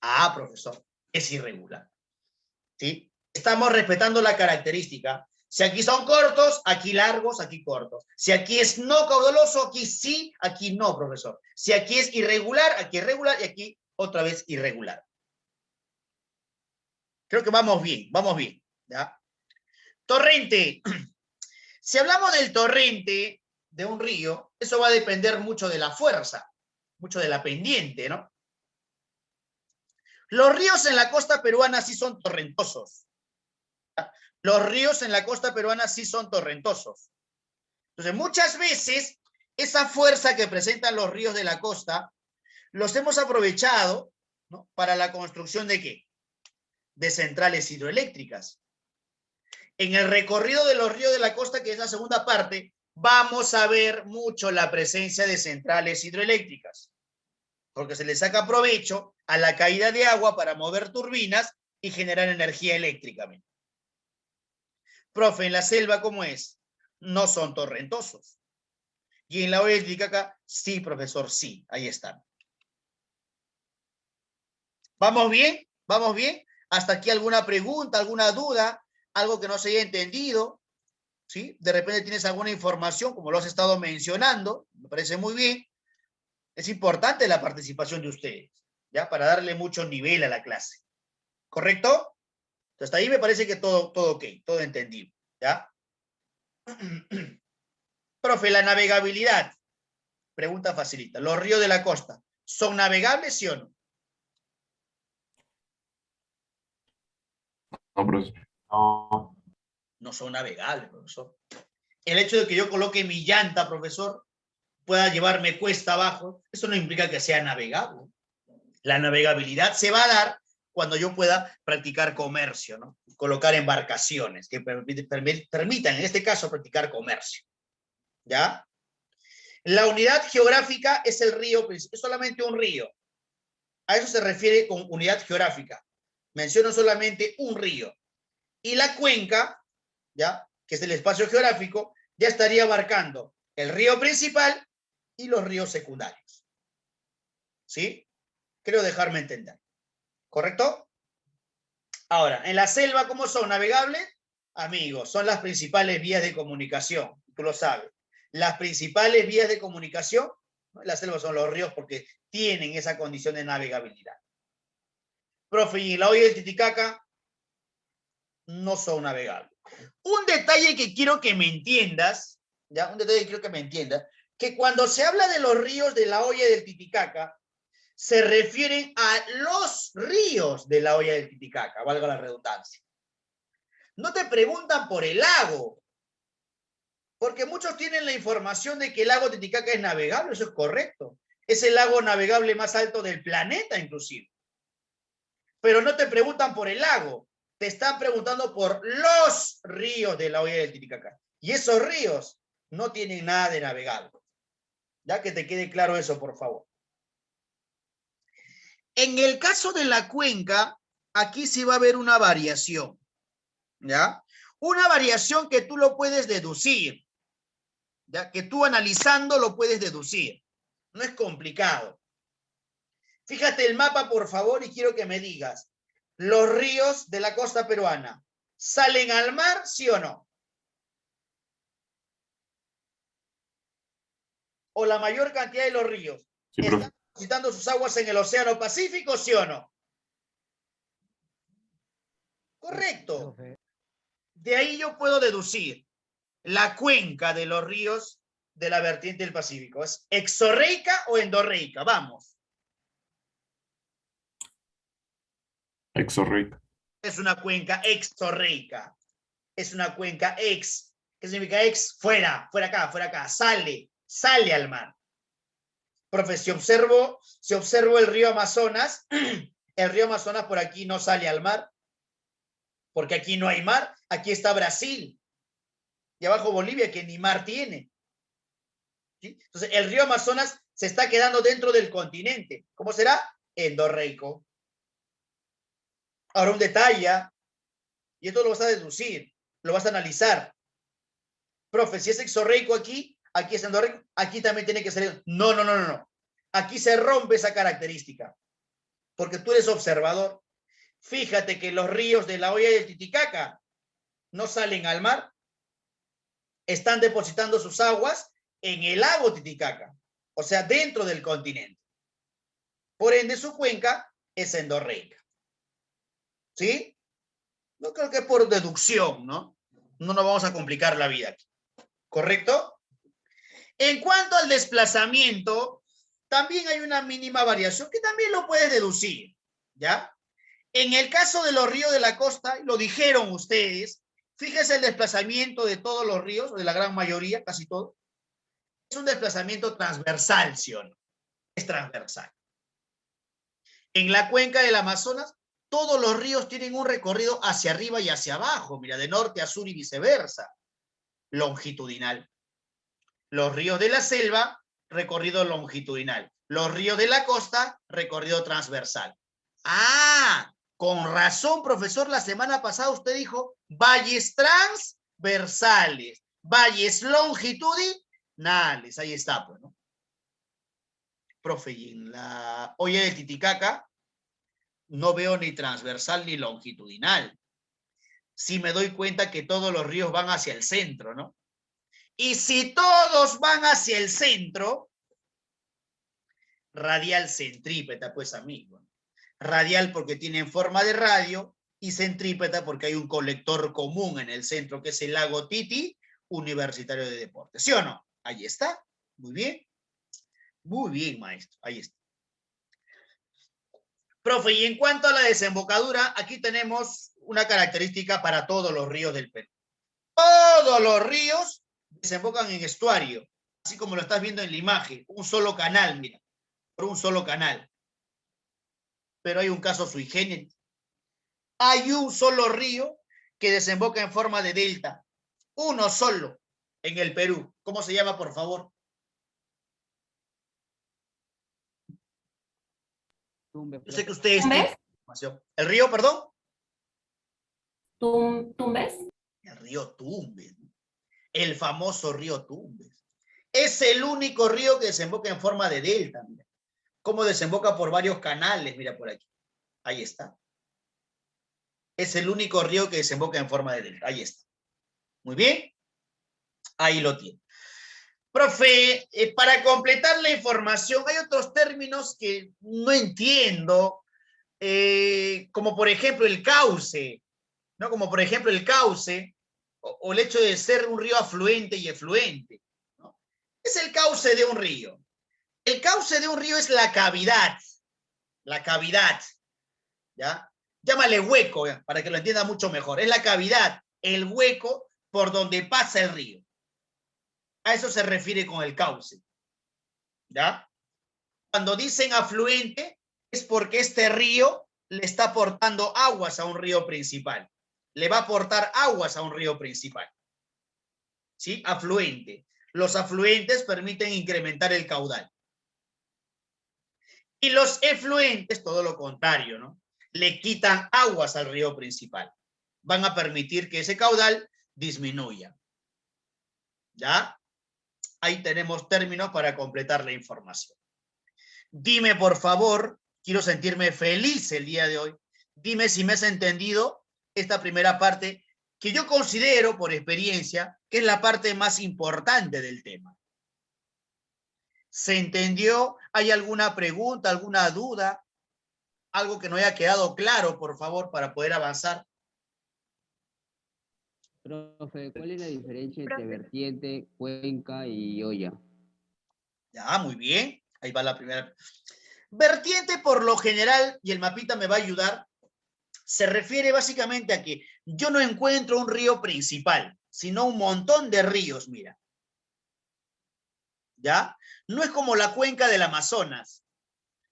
Ah, profesor, es irregular. ¿Sí? Estamos respetando la característica. Si aquí son cortos, aquí largos, aquí cortos. Si aquí es no caudaloso, aquí sí, aquí no, profesor. Si aquí es irregular, aquí irregular y aquí otra vez irregular. Creo que vamos bien, ¿ya? Torrente. Si hablamos del torrente de un río, eso va a depender mucho de la fuerza, mucho de la pendiente, ¿no? Los ríos en la costa peruana sí son torrentosos. Los ríos en la costa peruana sí son torrentosos. Entonces, muchas veces, esa fuerza que presentan los ríos de la costa, los hemos aprovechado, ¿no?, para la construcción de ¿qué? De centrales hidroeléctricas. En el recorrido de los ríos de la costa, que es la segunda parte, vamos a ver mucho la presencia de centrales hidroeléctricas, porque se le saca provecho a la caída de agua para mover turbinas y generar energía eléctrica. Profe, en la selva, ¿cómo es? No son torrentosos. Y en la olla del Titicaca, sí, profesor, sí, ahí están. ¿Vamos bien? ¿Vamos bien? ¿Hasta aquí alguna pregunta, alguna duda, algo que no se haya entendido? ¿Sí? De repente tienes alguna información, como lo has estado mencionando, me parece muy bien. Es importante la participación de ustedes, ¿ya? Para darle mucho nivel a la clase. ¿Correcto? Entonces, hasta ahí me parece que todo ok, todo entendido, ¿ya? Profe, la navegabilidad. Pregunta facilita. ¿Los ríos de la costa son navegables, sí o no? No, profesor. No, No son navegables, profesor. El hecho de que yo coloque mi llanta, profesor, pueda llevarme cuesta abajo, eso no implica que sea navegable. La navegabilidad se va a dar cuando yo pueda practicar comercio, ¿no? Colocar embarcaciones que permitan, en este caso, practicar comercio. ¿Ya? La unidad geográfica es el río, es solamente un río. A eso se refiere con unidad geográfica. Menciono solamente un río. Y la cuenca, ¿ya?, que es el espacio geográfico, ya estaría abarcando el río principal y los ríos secundarios. ¿Sí? Creo dejarme entender. ¿Correcto? Ahora, en la selva, ¿cómo son? ¿Navegables? Amigos, son las principales vías de comunicación. Tú lo sabes. Las principales vías de comunicación, ¿no?, en la selva son los ríos porque tienen esa condición de navegabilidad. Profe, y en la olla del Titicaca no son navegables. Un detalle que quiero que me entiendas, ¿ya? Un detalle que quiero que me entiendas, que cuando se habla de los ríos de la olla del Titicaca, se refieren a los ríos de la olla del Titicaca, valga la redundancia. No te preguntan por el lago, porque muchos tienen la información de que el lago Titicaca es navegable, eso es correcto. Es el lago navegable más alto del planeta, inclusive. Pero no te preguntan por el lago, te están preguntando por los ríos de la olla del Titicaca. Y esos ríos no tienen nada de navegable. Ya que te quede claro eso, por favor. En el caso de la cuenca, aquí sí va a haber una variación, ¿ya? Una variación que tú lo puedes deducir, ¿ya? Que tú analizando lo puedes deducir. No es complicado. Fíjate el mapa, por favor, y quiero que me digas, ¿los ríos de la costa peruana salen al mar, sí o no? ¿O la mayor cantidad de los ríos Sí, profe. están depositando sus aguas en el Océano Pacífico, sí o no? Correcto. De ahí yo puedo deducir la cuenca de los ríos de la vertiente del Pacífico. ¿Es exorreica o endorreica? Vamos. Exorric. Es una cuenca exorreica. Es una cuenca ex. ¿Qué significa ex? Fuera, fuera acá, sale al mar. Profe, si observo el río Amazonas, el río Amazonas por aquí no sale al mar, porque aquí no hay mar, aquí está Brasil, y abajo Bolivia, que ni mar tiene. ¿Sí? Entonces, el río Amazonas se está quedando dentro del continente. ¿Cómo será? Endorreico. Ahora un detalle, y esto lo vas a deducir. lo vas a analizar. Profe, si es exorreico aquí, aquí es endorreico, aquí también tiene que ser. No, no, no, no, no. Aquí se rompe esa característica, porque tú eres observador. Fíjate que los ríos de la Hoya y el Titicaca no salen al mar, están depositando sus aguas en el lago Titicaca, o sea, dentro del continente. Por ende, su cuenca es endorreica. ¿Sí? No creo que por deducción, ¿no? No nos vamos a complicar la vida aquí. ¿Correcto? En cuanto al desplazamiento, también hay una mínima variación que también lo puedes deducir, ¿ya? En el caso de los ríos de la costa, lo dijeron ustedes, fíjese el desplazamiento de todos los ríos, o de la gran mayoría, casi todo, es un desplazamiento transversal, ¿sí o no? Es transversal. En la cuenca del Amazonas, todos los ríos tienen un recorrido hacia arriba y hacia abajo, mira, de norte a sur y viceversa, longitudinal. Los ríos de la selva, recorrido longitudinal. Los ríos de la costa, recorrido transversal. Ah, con razón, profesor, la semana pasada usted dijo valles transversales, valles longitudinales. Ahí está, pues, ¿no? Profe, y en la Hoya del Titicaca no veo ni transversal ni longitudinal. Si me doy cuenta que todos los ríos van hacia el centro, ¿no? Y si todos van hacia el centro, radial centrípeta, pues amigo. Radial porque tienen forma de radio y centrípeta porque hay un colector común en el centro que es el lago Titi, Universitario de Deportes. ¿Sí o no? Ahí está. Muy bien. Muy bien, maestro. Ahí está. Profe, y en cuanto a la desembocadura, aquí tenemos una característica para todos los ríos del Perú. Todos los ríos desembocan en estuario, así como lo estás viendo en la imagen, un solo canal, mira, por un solo canal. Pero hay un caso sui generis. Hay un solo río que desemboca en forma de delta, uno solo en el Perú. ¿Cómo se llama, por favor? Yo sé que ustedes tienen ¿Tumbes? información. ¿El río, perdón? ¿Tumbes? El río Tumbes, el famoso río Tumbes. Es el único río que desemboca en forma de delta, mira. Cómo desemboca por varios canales, mira por aquí. Ahí está. Es el único río que desemboca en forma de delta. Ahí está. Muy bien. Ahí lo tiene. Profe, para completar la información, hay otros términos que no entiendo, como por ejemplo el cauce, ¿no? Como por ejemplo el cauce, o el hecho de ser un río afluente y efluente, ¿no? Es el cauce de un río. El cauce de un río es la cavidad, ¿ya? Llámale hueco, ¿ya? Para que lo entienda mucho mejor. Es la cavidad, el hueco por donde pasa el río. A eso se refiere con el cauce, ¿ya? Cuando dicen afluente, es porque este río le está aportando aguas a un río principal. Le va a aportar aguas a un río principal. ¿Sí? Afluente. Los afluentes permiten incrementar el caudal. Y los efluentes, todo lo contrario, ¿no? Le quitan aguas al río principal. Van a permitir que ese caudal disminuya. ¿Ya? Ahí tenemos términos para completar la información. Dime, por favor, quiero sentirme feliz el día de hoy. Dime si me has entendido esta primera parte que yo considero, por experiencia, que es la parte más importante del tema. ¿Se entendió? ¿Hay alguna pregunta, alguna duda? Algo que no haya quedado claro, por favor, para poder avanzar. Profe, ¿cuál es la diferencia entre vertiente, cuenca y olla? Ya, muy bien. Ahí va la primera. Vertiente, por lo general, y el mapita me va a ayudar, se refiere básicamente a que yo no encuentro un río principal, sino un montón de ríos, mira. ¿Ya? No es como la cuenca del Amazonas,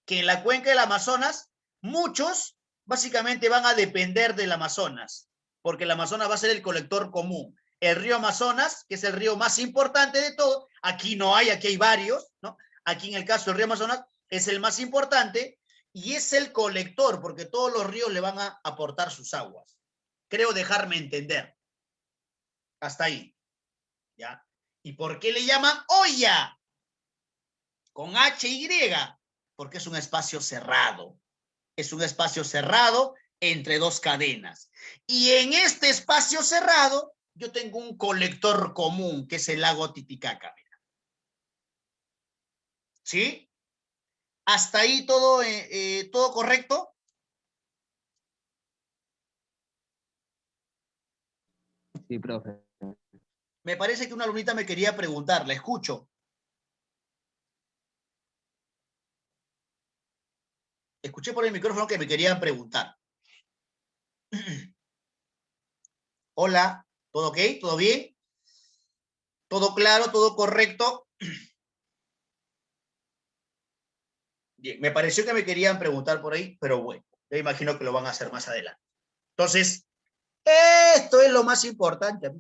que en la cuenca del Amazonas muchos básicamente van a depender del Amazonas, porque el Amazonas va a ser el colector común. El río Amazonas, que es el río más importante de todo, aquí no hay, aquí hay varios, ¿no? Aquí en el caso del río Amazonas es el más importante y es el colector, porque todos los ríos le van a aportar sus aguas. Creo dejarme entender. Hasta ahí. ¿Ya? ¿Y por qué le llaman olla? Con HY. Porque es un espacio cerrado. Es un espacio cerrado entre dos cadenas. Y en este espacio cerrado, yo tengo un colector común, que es el lago Titicaca. Mira. ¿Sí? ¿Hasta ahí todo, todo correcto? Sí, profe. Me parece que una alumnita me quería preguntar, la escucho. Escuché por el micrófono que me querían preguntar. Hola, ¿todo ok? ¿Todo bien? ¿Todo claro? ¿Todo correcto? Bien, me pareció que me querían preguntar por ahí, pero bueno, yo imagino que lo van a hacer más adelante. Entonces, esto es lo más importante.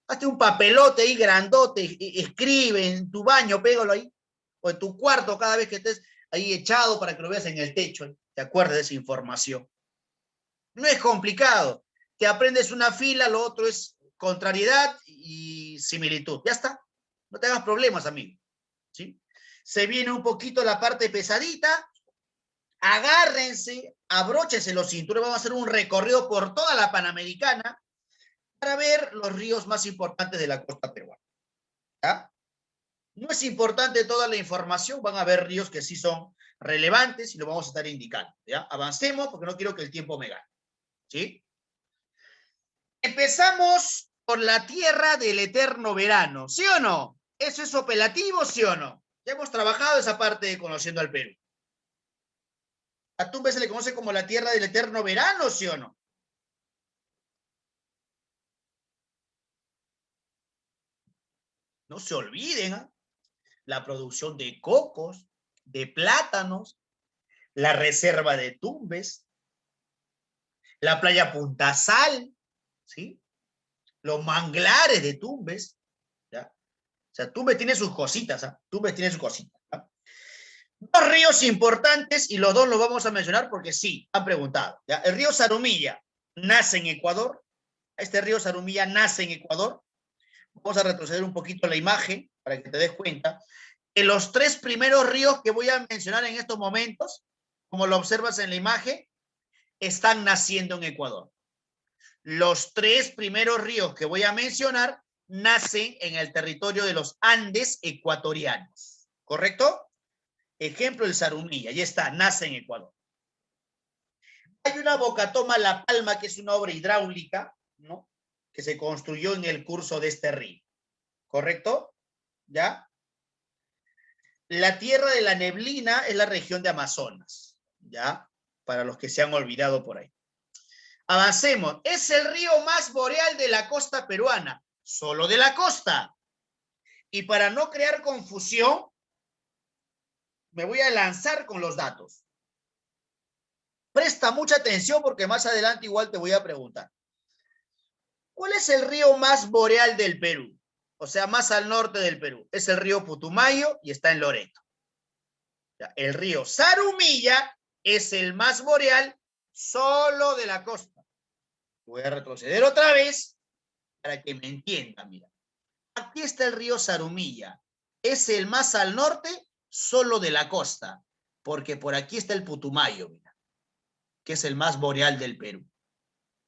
Hazte un papelote ahí grandote, escribe en tu baño, pégalo ahí, o en tu cuarto cada vez que estés ahí echado para que lo veas en el techo, te acuerdes de esa información. No es complicado. Te aprendes una fila, lo otro es contrariedad y similitud. Ya está. No te hagas problemas, amigo. ¿Sí? Se viene un poquito la parte pesadita. Agárrense, abróchense los cinturones. Vamos a hacer un recorrido por toda la Panamericana para ver los ríos más importantes de la costa peruana. ¿Ya? No es importante toda la información. Van a haber ríos que sí son relevantes y lo vamos a estar indicando. ¿Ya? Avancemos porque no quiero que el tiempo me gane. ¿Sí? Empezamos por la tierra del eterno verano, ¿sí o no? ¿Eso es apelativo, sí o no? Ya hemos trabajado esa parte de conociendo al Perú. A Tumbes se le conoce como la tierra del eterno verano, ¿sí o no? No se olviden, ¿eh? La producción de cocos, de plátanos, la reserva de Tumbes, la playa Punta Sal, ¿sí? Los manglares de Tumbes, ¿ya? O sea, Tumbes tiene sus cositas, ¿eh? Tumbes tiene sus cositas. Dos ríos importantes y los dos los vamos a mencionar porque sí, han preguntado. ¿Ya? El río Zarumilla nace en Ecuador. Este río Zarumilla nace en Ecuador. Vamos a retroceder un poquito la imagen para que te des cuenta. En los tres primeros ríos que voy a mencionar en estos momentos, como lo observas en la imagen, están naciendo en Ecuador. Los tres primeros ríos que voy a mencionar nacen en el territorio de los Andes ecuatorianos. ¿Correcto? Ejemplo, el Zarumilla, ya está, nace en Ecuador. Hay una bocatoma La Palma, que es una obra hidráulica, ¿no? Que se construyó en el curso de este río. ¿Correcto? ¿Ya? La tierra de la neblina es la región de Amazonas, ¿ya? Para los que se han olvidado por ahí. Avancemos. Es el río más boreal de la costa peruana, solo de la costa. Y para no crear confusión, me voy a lanzar con los datos. Presta mucha atención porque más adelante igual te voy a preguntar. ¿Cuál es el río más boreal del Perú? O sea, más al norte del Perú. Es el río Putumayo y está en Loreto. El río Zarumilla es el más boreal solo de la costa. Voy a retroceder otra vez para que me entiendan. Mira, aquí está el río Zarumilla. Es el más al norte solo de la costa, porque por aquí está el Putumayo, mira, que es el más boreal del Perú.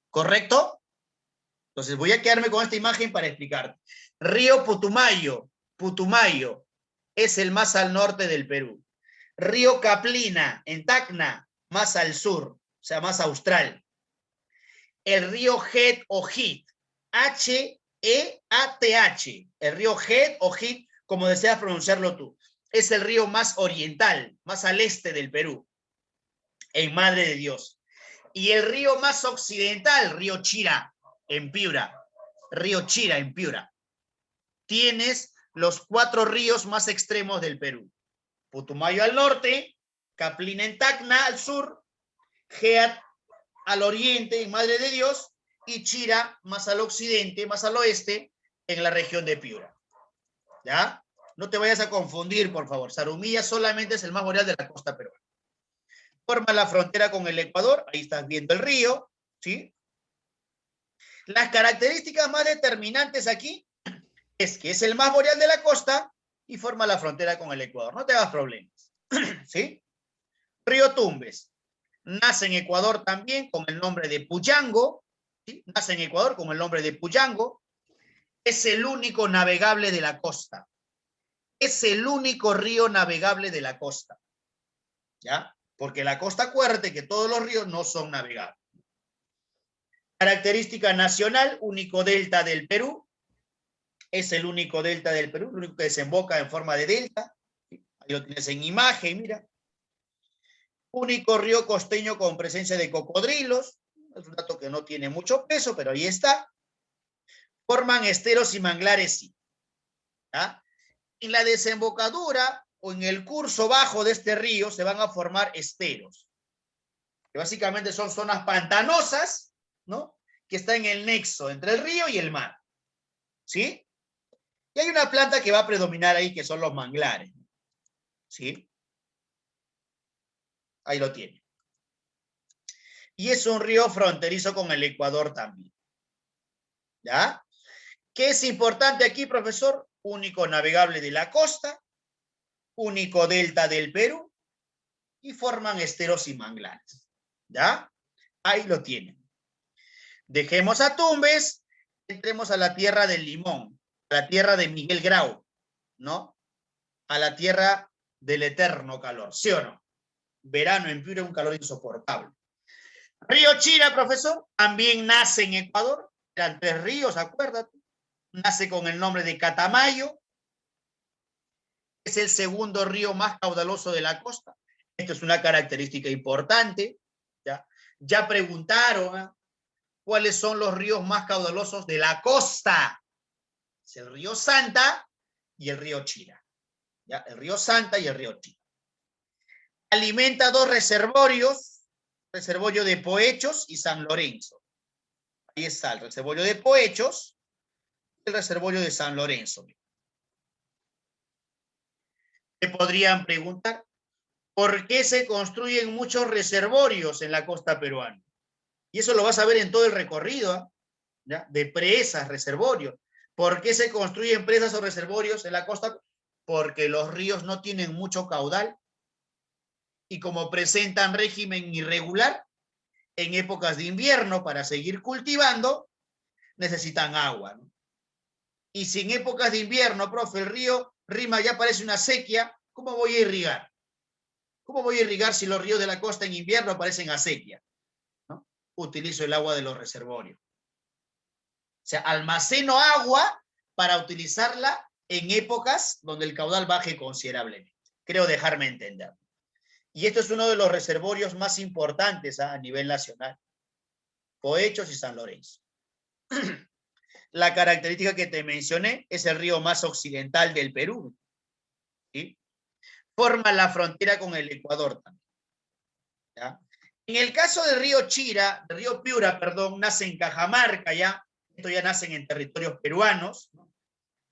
¿Correcto? Entonces voy a quedarme con esta imagen para explicarte. Río Putumayo, Putumayo, es el más al norte del Perú. Río Caplina, en Tacna, más al sur, o sea, más austral. El río Het o Hit, H-E-A-T-H, el río Het o Hit, como deseas pronunciarlo tú, es el río más oriental, más al este del Perú, en Madre de Dios. Y el río más occidental, río Chira, en Piura, río Chira, en Piura. Tienes los 4 ríos más extremos del Perú. Putumayo al norte, Caplina en Tacna al sur, Geat al oriente, en Madre de Dios, y Chira más al occidente, más al oeste, en la región de Piura. ¿Ya? No te vayas a confundir, por favor. Zarumilla solamente es el más boreal de la costa peruana. Forma la frontera con el Ecuador, ahí estás viendo el río, ¿sí? Las características más determinantes aquí es que es el más boreal de la costa y forma la frontera con el Ecuador. No te hagas problemas. ¿Sí? Río Tumbes. Nace en Ecuador también con el nombre de Puyango. ¿Sí? Nace en Ecuador con el nombre de Puyango. Es el único navegable de la costa. Es el único río navegable de la costa. ¿Ya? Porque la costa, acuérdate que todos los ríos no son navegables. Característica nacional, único delta del Perú. Es el único delta del Perú, el único que desemboca en forma de delta. Ahí lo tienes en imagen, mira. Único río costeño con presencia de cocodrilos. Es un dato que no tiene mucho peso, pero ahí está. Forman esteros y manglares, sí. ¿Ya? En la desembocadura o en el curso bajo de este río se van a formar esteros, que básicamente son zonas pantanosas, ¿no? Que está en el nexo entre el río y el mar. ¿Sí? Y hay una planta que va a predominar ahí, que son los manglares. ¿Sí? Ahí lo tiene. Y es un río fronterizo con el Ecuador también. ¿Ya? ¿Qué es importante aquí, profesor? Único navegable de la costa, único delta del Perú, y forman esteros y manglares. ¿Ya? Ahí lo tienen. Dejemos a Tumbes, entremos a la tierra del Limón, a la tierra de Miguel Grau, ¿no? A la tierra del eterno calor, ¿sí o no? Verano en Piura, un calor insoportable. Río Chira, profesor, también nace en Ecuador, eran 3 ríos, acuérdate. Nace con el nombre de Catamayo, es el segundo río más caudaloso de la costa. Esto es una característica importante. Ya preguntaron, ¿eh? ¿Cuáles son los ríos más caudalosos de la costa? Es el río Santa y el río Chira. ¿Ya? El río Santa y el río Chira. Alimenta 2 reservorios, reservorio de Poechos y San Lorenzo. Ahí está el reservorio de Poechos y el reservorio de San Lorenzo. Te podrían preguntar, ¿por qué se construyen muchos reservorios en la costa peruana? Y eso lo vas a ver en todo el recorrido, ¿eh? ¿Ya? De presas, reservorios. ¿Por qué se construyen presas o reservorios en la costa? Porque los ríos no tienen mucho caudal y como presentan régimen irregular, en épocas de invierno para seguir cultivando, necesitan agua, ¿no? Y si en épocas de invierno, profe, el río Rima ya parece una sequía, ¿cómo voy a irrigar? ¿Cómo voy a irrigar si los ríos de la costa en invierno aparecen a sequía? ¿No? Utilizo el agua de los reservorios. O sea, almaceno agua para utilizarla en épocas donde el caudal baje considerablemente. Creo dejarme entender. Y esto es uno de los reservorios más importantes a nivel nacional. Poechos y San Lorenzo. La característica que te mencioné es el río más occidental del Perú. ¿Sí? Forma la frontera con el Ecuador también. ¿Ya? En el caso del río Chira, del río Piura, perdón, nace en Cajamarca ya. Esto ya nacen en territorios peruanos, ¿no?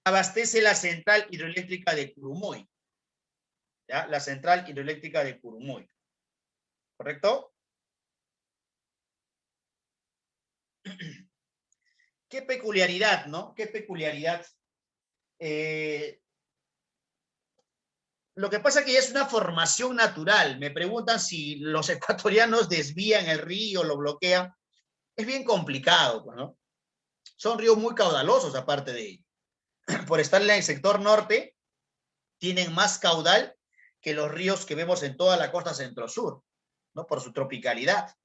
Abastece la central hidroeléctrica de Curumoy. ¿Ya? La central hidroeléctrica de Curumoy. ¿Correcto? Qué peculiaridad, ¿no? Qué peculiaridad. Lo que pasa es que ya es una formación natural. Me preguntan si los ecuatorianos desvían el río, lo bloquean. Es bien complicado, ¿no? Son ríos muy caudalosos, aparte de ello. Por estar en el sector norte, tienen más caudal que los ríos que vemos en toda la costa centro-sur, ¿no? Por su tropicalidad,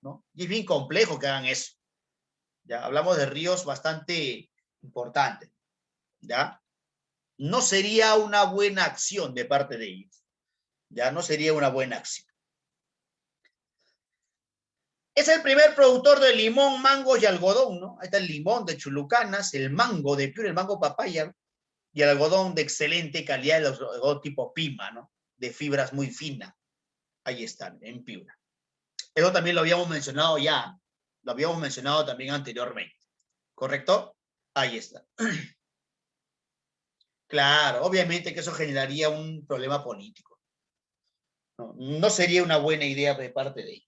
¿no? Y es bien complejo que hagan eso. Ya hablamos de ríos bastante importantes, ¿ya? No sería una buena acción de parte de ellos. Ya no sería una buena acción. Es el primer productor de limón, mango y algodón, ¿no? Ahí está el limón de Chulucanas, el mango de Piura, el mango papaya, y el algodón de excelente calidad, el algodón tipo Pima, ¿no? De fibras muy finas. Ahí están, en Piura. Eso también lo habíamos mencionado ya, lo habíamos mencionado también anteriormente, ¿correcto? Ahí está. Claro, obviamente que eso generaría un problema político. No sería una buena idea de parte de ellos.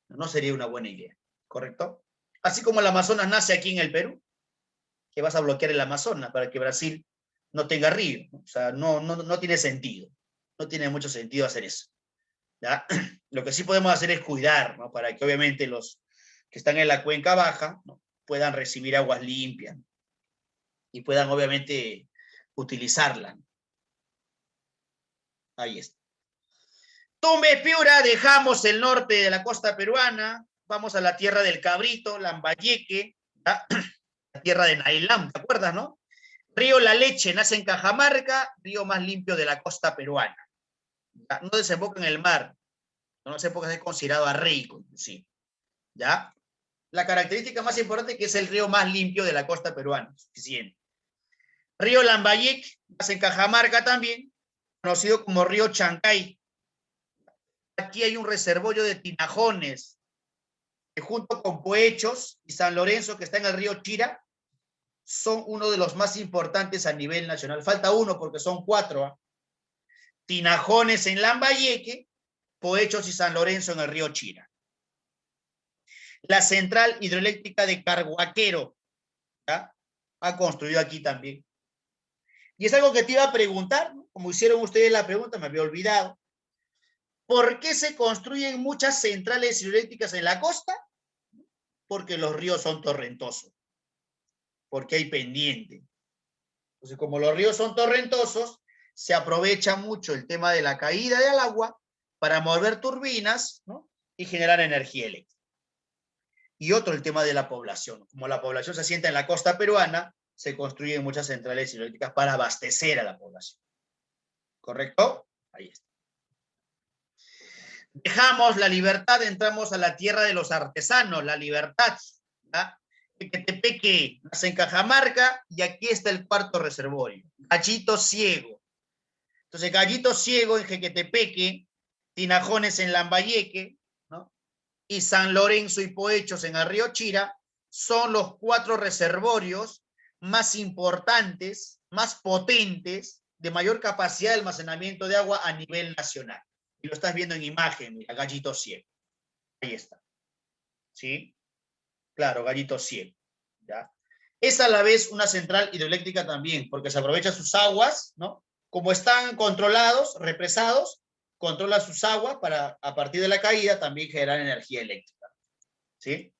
No sería una buena idea, ¿correcto? Así como el Amazonas nace aquí en el Perú, que vas a bloquear el Amazonas para que Brasil no tenga río. O sea, no tiene sentido. No tiene mucho sentido hacer eso. ¿Ya? Lo que sí podemos hacer es cuidar, ¿no? Para que obviamente los que están en la cuenca baja, ¿no?, puedan recibir aguas limpias y puedan obviamente utilizarla. Ahí está. Tumbes, Piura, dejamos el norte de la costa peruana, vamos a la tierra del Cabrito, Lambayeque, ¿ya? La tierra de Nailam, ¿te acuerdas, no? Río La Leche nace en Cajamarca, río más limpio de la costa peruana. ¿Ya? No desemboca en el mar, no sé por qué es considerado arreico, inclusive. ¿Ya? La característica más importante es que es el río más limpio de la costa peruana, suficiente. Río Lambayeque nace en Cajamarca también, conocido como río Chancay. Aquí hay un reservorio de tinajones, que junto con Poechos y San Lorenzo, que está en el río Chira, son uno de los más importantes a nivel nacional. Falta uno porque son 4. ¿eh? Tinajones en Lambayeque, Poechos y San Lorenzo en el río Chira. La central hidroeléctrica de Carhuaquero, ¿ya?, ha construido aquí también. Y es algo que te iba a preguntar, ¿no? Como hicieron ustedes la pregunta, me había olvidado. ¿Por qué se construyen muchas centrales hidroeléctricas en la costa? Porque los ríos son torrentosos, porque hay pendiente. Entonces, como los ríos son torrentosos, se aprovecha mucho el tema de la caída del agua para mover turbinas, ¿no?, y generar energía eléctrica. Y otro, el tema de la población. Como la población se asienta en la costa peruana, se construyen muchas centrales hidroeléctricas para abastecer a la población. ¿Correcto? Ahí está. Dejamos La Libertad, entramos a la tierra de los artesanos, La Libertad. ¿Ya? Jequetepeque nace en Cajamarca y aquí está el cuarto reservorio, Gallito Ciego. Entonces, Gallito Ciego en Jequetepeque, Tinajones en Lambayeque, ¿no?, y San Lorenzo y Poechos en el río Chira son los 4 reservorios más importantes, más potentes, de mayor capacidad de almacenamiento de agua a nivel nacional. Y lo estás viendo en imagen, mira, Gallito Ciego. Ahí está. ¿Sí? Claro, Gallito Ciego. ¿Ya? Es a la vez una central hidroeléctrica también, porque se aprovecha sus aguas, ¿no? Como están controlados, represados, controla sus aguas para, a partir de la caída, también generar energía eléctrica. ¿Sí?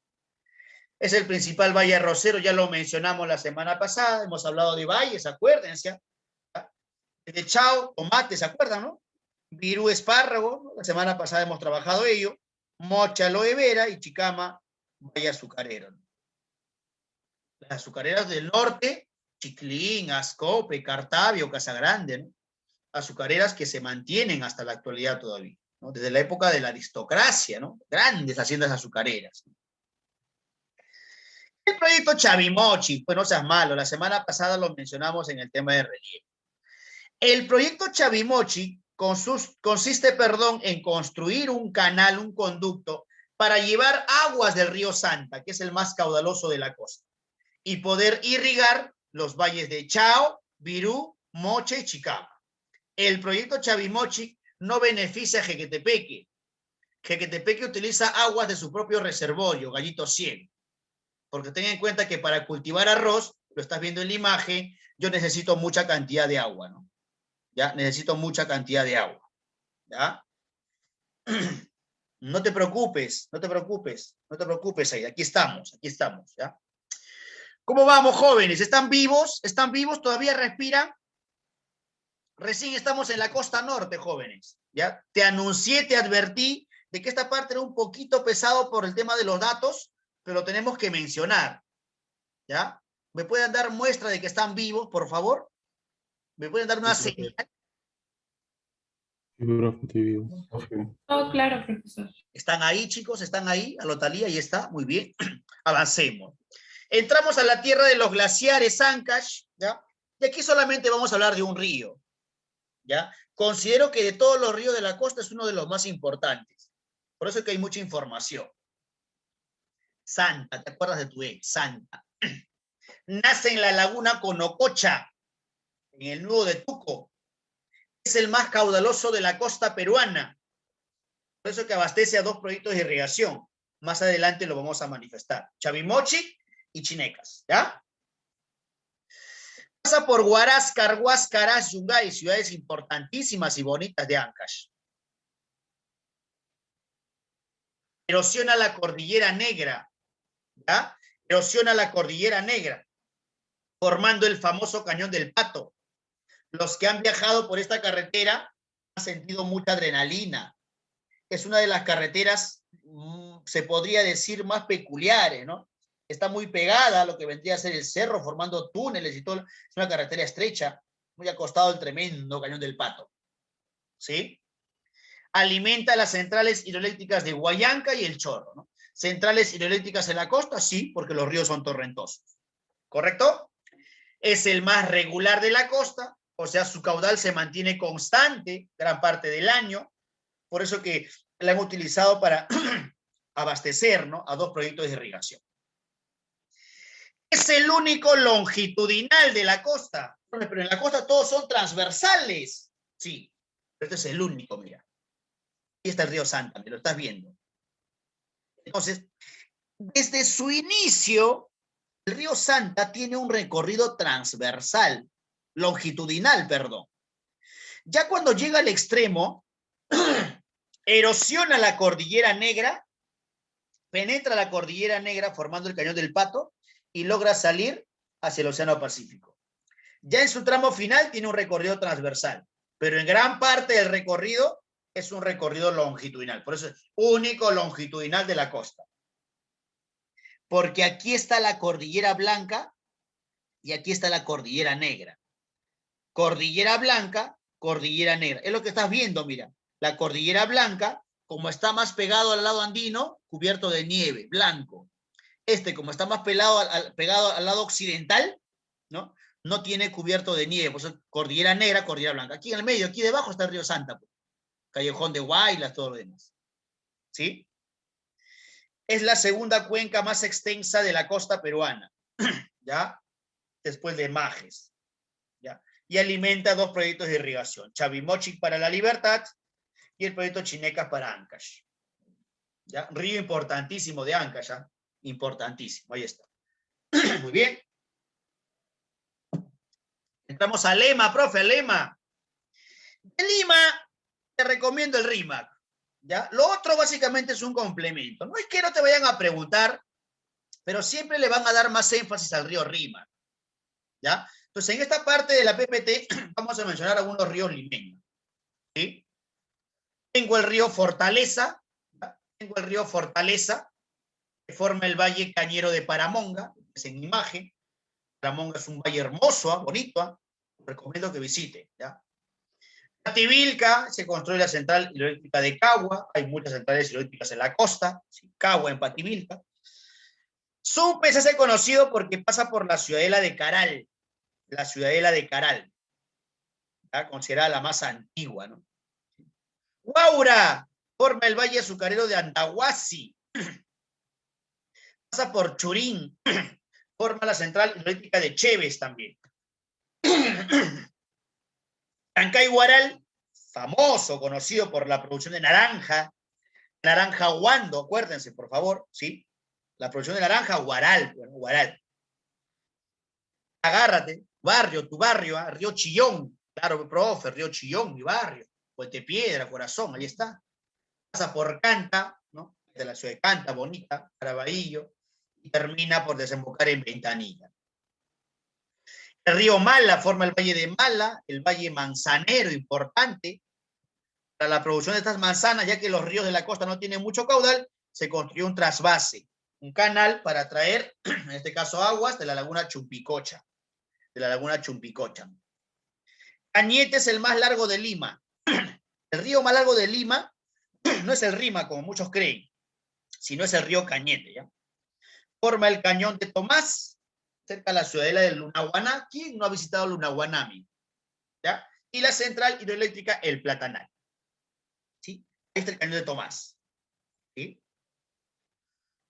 Es el principal valle arrocero, ya lo mencionamos la semana pasada, hemos hablado de valles, acuérdense. ¿Ya? De Chao, tomate, ¿se acuerdan, no? Virú, espárrago, ¿no? La semana pasada hemos trabajado ello. Mocha, aloe vera y Chicama, valle azucarero, ¿no? Las azucareras del norte, Chiclín, Ascope, Cartavio, Casagrande, ¿no? Azucareras que se mantienen hasta la actualidad todavía, ¿no? Desde la época de la aristocracia, ¿no? Grandes haciendas azucareras. El proyecto Chavimochi, pues no seas malo, la semana pasada lo mencionamos en el tema de relieve. El proyecto Chavimochi consiste, en construir un canal, un conducto, para llevar aguas del río Santa, que es el más caudaloso de la costa, y poder irrigar los valles de Chao, Virú, Moche y Chicama. El proyecto Chavimochi no beneficia a Jequetepeque. Jequetepeque utiliza aguas de su propio reservorio, Gallito Ciego. Porque ten en cuenta que para cultivar arroz, lo estás viendo en la imagen, yo necesito mucha cantidad de agua, ¿no? ¿Ya? Necesito mucha cantidad de agua. ¿Ya? No te preocupes, no te preocupes, no te preocupes ahí, aquí estamos, ¿ya? ¿Cómo vamos, jóvenes? ¿Están vivos? ¿Están vivos? ¿Todavía respiran? Recién estamos en la costa norte, jóvenes, ¿ya? Te anuncié, te advertí de que esta parte era un poquito pesado por el tema de los datos, pero tenemos que mencionar, ¿ya? ¿Me pueden dar muestra de que están vivos, por favor? ¿Me pueden dar una señal? Todo claro, profesor. ¿Están ahí, chicos? ¿Están ahí? A Lotalía, ahí está, muy bien. Avancemos. Entramos a la tierra de los glaciares Ancash, ¿ya? Y aquí solamente vamos a hablar de un río, ¿ya? Considero que de todos los ríos de la costa es uno de los más importantes. Por eso es que hay mucha información. Santa, ¿te acuerdas de tu ex? Santa. Nace en la laguna Conococha, en el nudo de Tuco. Es el más caudaloso de la costa peruana. Por eso que abastece a 2 proyectos de irrigación. Más adelante lo vamos a manifestar. Chavimochic y Chinecas, ¿ya? Pasa por Huáscar, Huáscaras, Yungay, ciudades importantísimas y bonitas de Ancash. Erosiona la Cordillera Negra, ¿ya? Erosiona la Cordillera Negra, formando el famoso Cañón del Pato. Los que han viajado por esta carretera han sentido mucha adrenalina. Es una de las carreteras, se podría decir, más peculiares, ¿no? Está muy pegada a lo que vendría a ser el cerro, formando túneles y todo. Es una carretera estrecha, muy acostado el tremendo Cañón del Pato. ¿Sí? Alimenta las centrales hidroeléctricas de Huallanca y El Chorro, ¿no? Centrales hidroeléctricas en la costa, sí, porque los ríos son torrentosos. ¿Correcto? Es el más regular de la costa, o sea, su caudal se mantiene constante gran parte del año, por eso que la han utilizado para abastecer, ¿no?, a 2 proyectos de irrigación. Es el único longitudinal de la costa, pero en la costa todos son transversales, sí, pero este es el único, mira. Aquí está el río Santa, me lo estás viendo. Entonces, desde su inicio, el río Santa tiene un recorrido transversal, longitudinal, perdón. Ya cuando llega al extremo, erosiona la Cordillera Negra, penetra la Cordillera Negra formando el Cañón del Pato y logra salir hacia el Océano Pacífico. Ya en su tramo final tiene un recorrido transversal, pero en gran parte del recorrido es un recorrido longitudinal. Por eso es único longitudinal de la costa. Porque aquí está la Cordillera Blanca y aquí está la Cordillera Negra. Cordillera Blanca, Cordillera Negra. Es lo que estás viendo, mira. La Cordillera Blanca, como está más pegado al lado andino, cubierto de nieve, blanco. Como está más pegado al lado occidental, ¿no? No tiene cubierto de nieve. Por eso, Cordillera Negra, Cordillera Blanca. Aquí en el medio, aquí debajo está el río Santa, pues. Callejón de Huaylas, todo lo demás. ¿Sí? Es la segunda cuenca más extensa de la costa peruana, ¿ya? Después de Majes, ¿ya? Y alimenta 2 proyectos de irrigación, Chavimochic para La Libertad y el proyecto Chinecas para Ancash, ¿ya? Río importantísimo de Ancash, ¿ya? Importantísimo, ahí está. Muy bien. Entramos a Lema, profe, a Lema. De Lima, te recomiendo el RIMAC, ¿ya? Lo otro básicamente es un complemento. No es que no te vayan a preguntar, pero siempre le van a dar más énfasis al río Rímac, ¿ya? Entonces, en esta parte de la PPT vamos a mencionar algunos ríos limeños, ¿sí? Tengo el río Fortaleza, ¿ya? Tengo el río Fortaleza, que forma el valle cañero de Paramonga, es en imagen. Paramonga es un valle hermoso, bonito, recomiendo que visite, ¿ya? Pativilca, se construye la central hidroeléctrica de Cagua, hay muchas centrales hidroeléctricas en la costa, ¿sí? Cagua en Pativilca. Supe se hace conocido porque pasa por la ciudadela de Caral, ¿ya? Considerada la más antigua, ¿no? Guaura forma el valle azucarero de Andahuasi, pasa por Churín, forma la central hidroeléctrica de Chévez también. Chancay Huaral, famoso, conocido por la producción de naranja Huando, acuérdense, por favor, ¿sí? La producción de naranja, Huaral, bueno, Huaral. Agárrate, tu barrio, ¿eh? Río Chillón, claro, profe, Río Chillón, mi barrio, Puente Piedra, Corazón, ahí está. Pasa por Canta, ¿no? De la ciudad de Canta, bonita, Caraballo, y termina por desembocar en Ventanilla. El río Mala forma el valle de Mala, el valle manzanero, importante. Para la producción de estas manzanas, ya que los ríos de la costa no tienen mucho caudal, se construyó un trasvase, un canal para traer, en este caso, aguas de la laguna Chumpicocha. Cañete es el más largo de Lima. El río más largo de Lima no es el Rima, como muchos creen, sino es el río Cañete, ¿ya? Forma el cañón de Tomás, cerca de la ciudadela de Lunahuaná. ¿Quién no ha visitado Lunahuaná? ¿Ya? Y la central hidroeléctrica El Platanal. ¿Sí? Ahí está el cañón de Tomás. ¿Sí?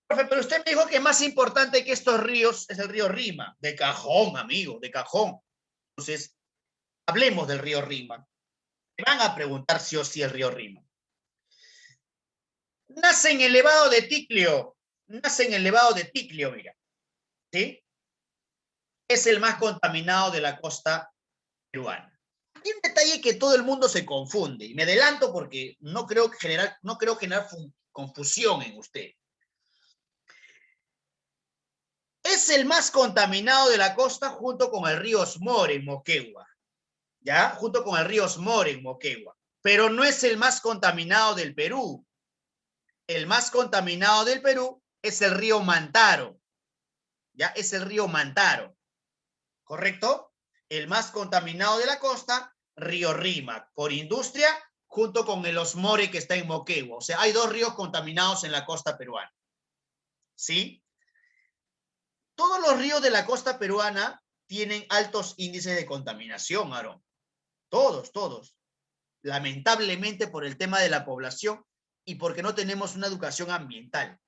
Profe, pero usted me dijo que más importante que estos ríos es el río Rima. De cajón, amigo, de cajón. Entonces, hablemos del río Rima. Me van a preguntar sí o sí el río Rima. Nace en el Levado de Ticlio. Nace en el Levado de Ticlio, mira. ¿Sí? Es el más contaminado de la costa peruana. Hay un detalle que todo el mundo se confunde, y me adelanto porque no creo generar confusión en usted. Es el más contaminado de la costa junto con el río Osmore en Moquegua, ¿ya? Junto con el río Osmore en Moquegua, pero no es el más contaminado del Perú. El más contaminado del Perú es el río Mantaro, ¿ya? Es el río Mantaro, ¿correcto? El más contaminado de la costa, río Rímac, por industria, junto con el Osmore que está en Moquegua. O sea, hay 2 ríos contaminados en la costa peruana, ¿sí? Todos los ríos de la costa peruana tienen altos índices de contaminación, Aarón. Todos, todos. Lamentablemente por el tema de la población y porque no tenemos una educación ambiental.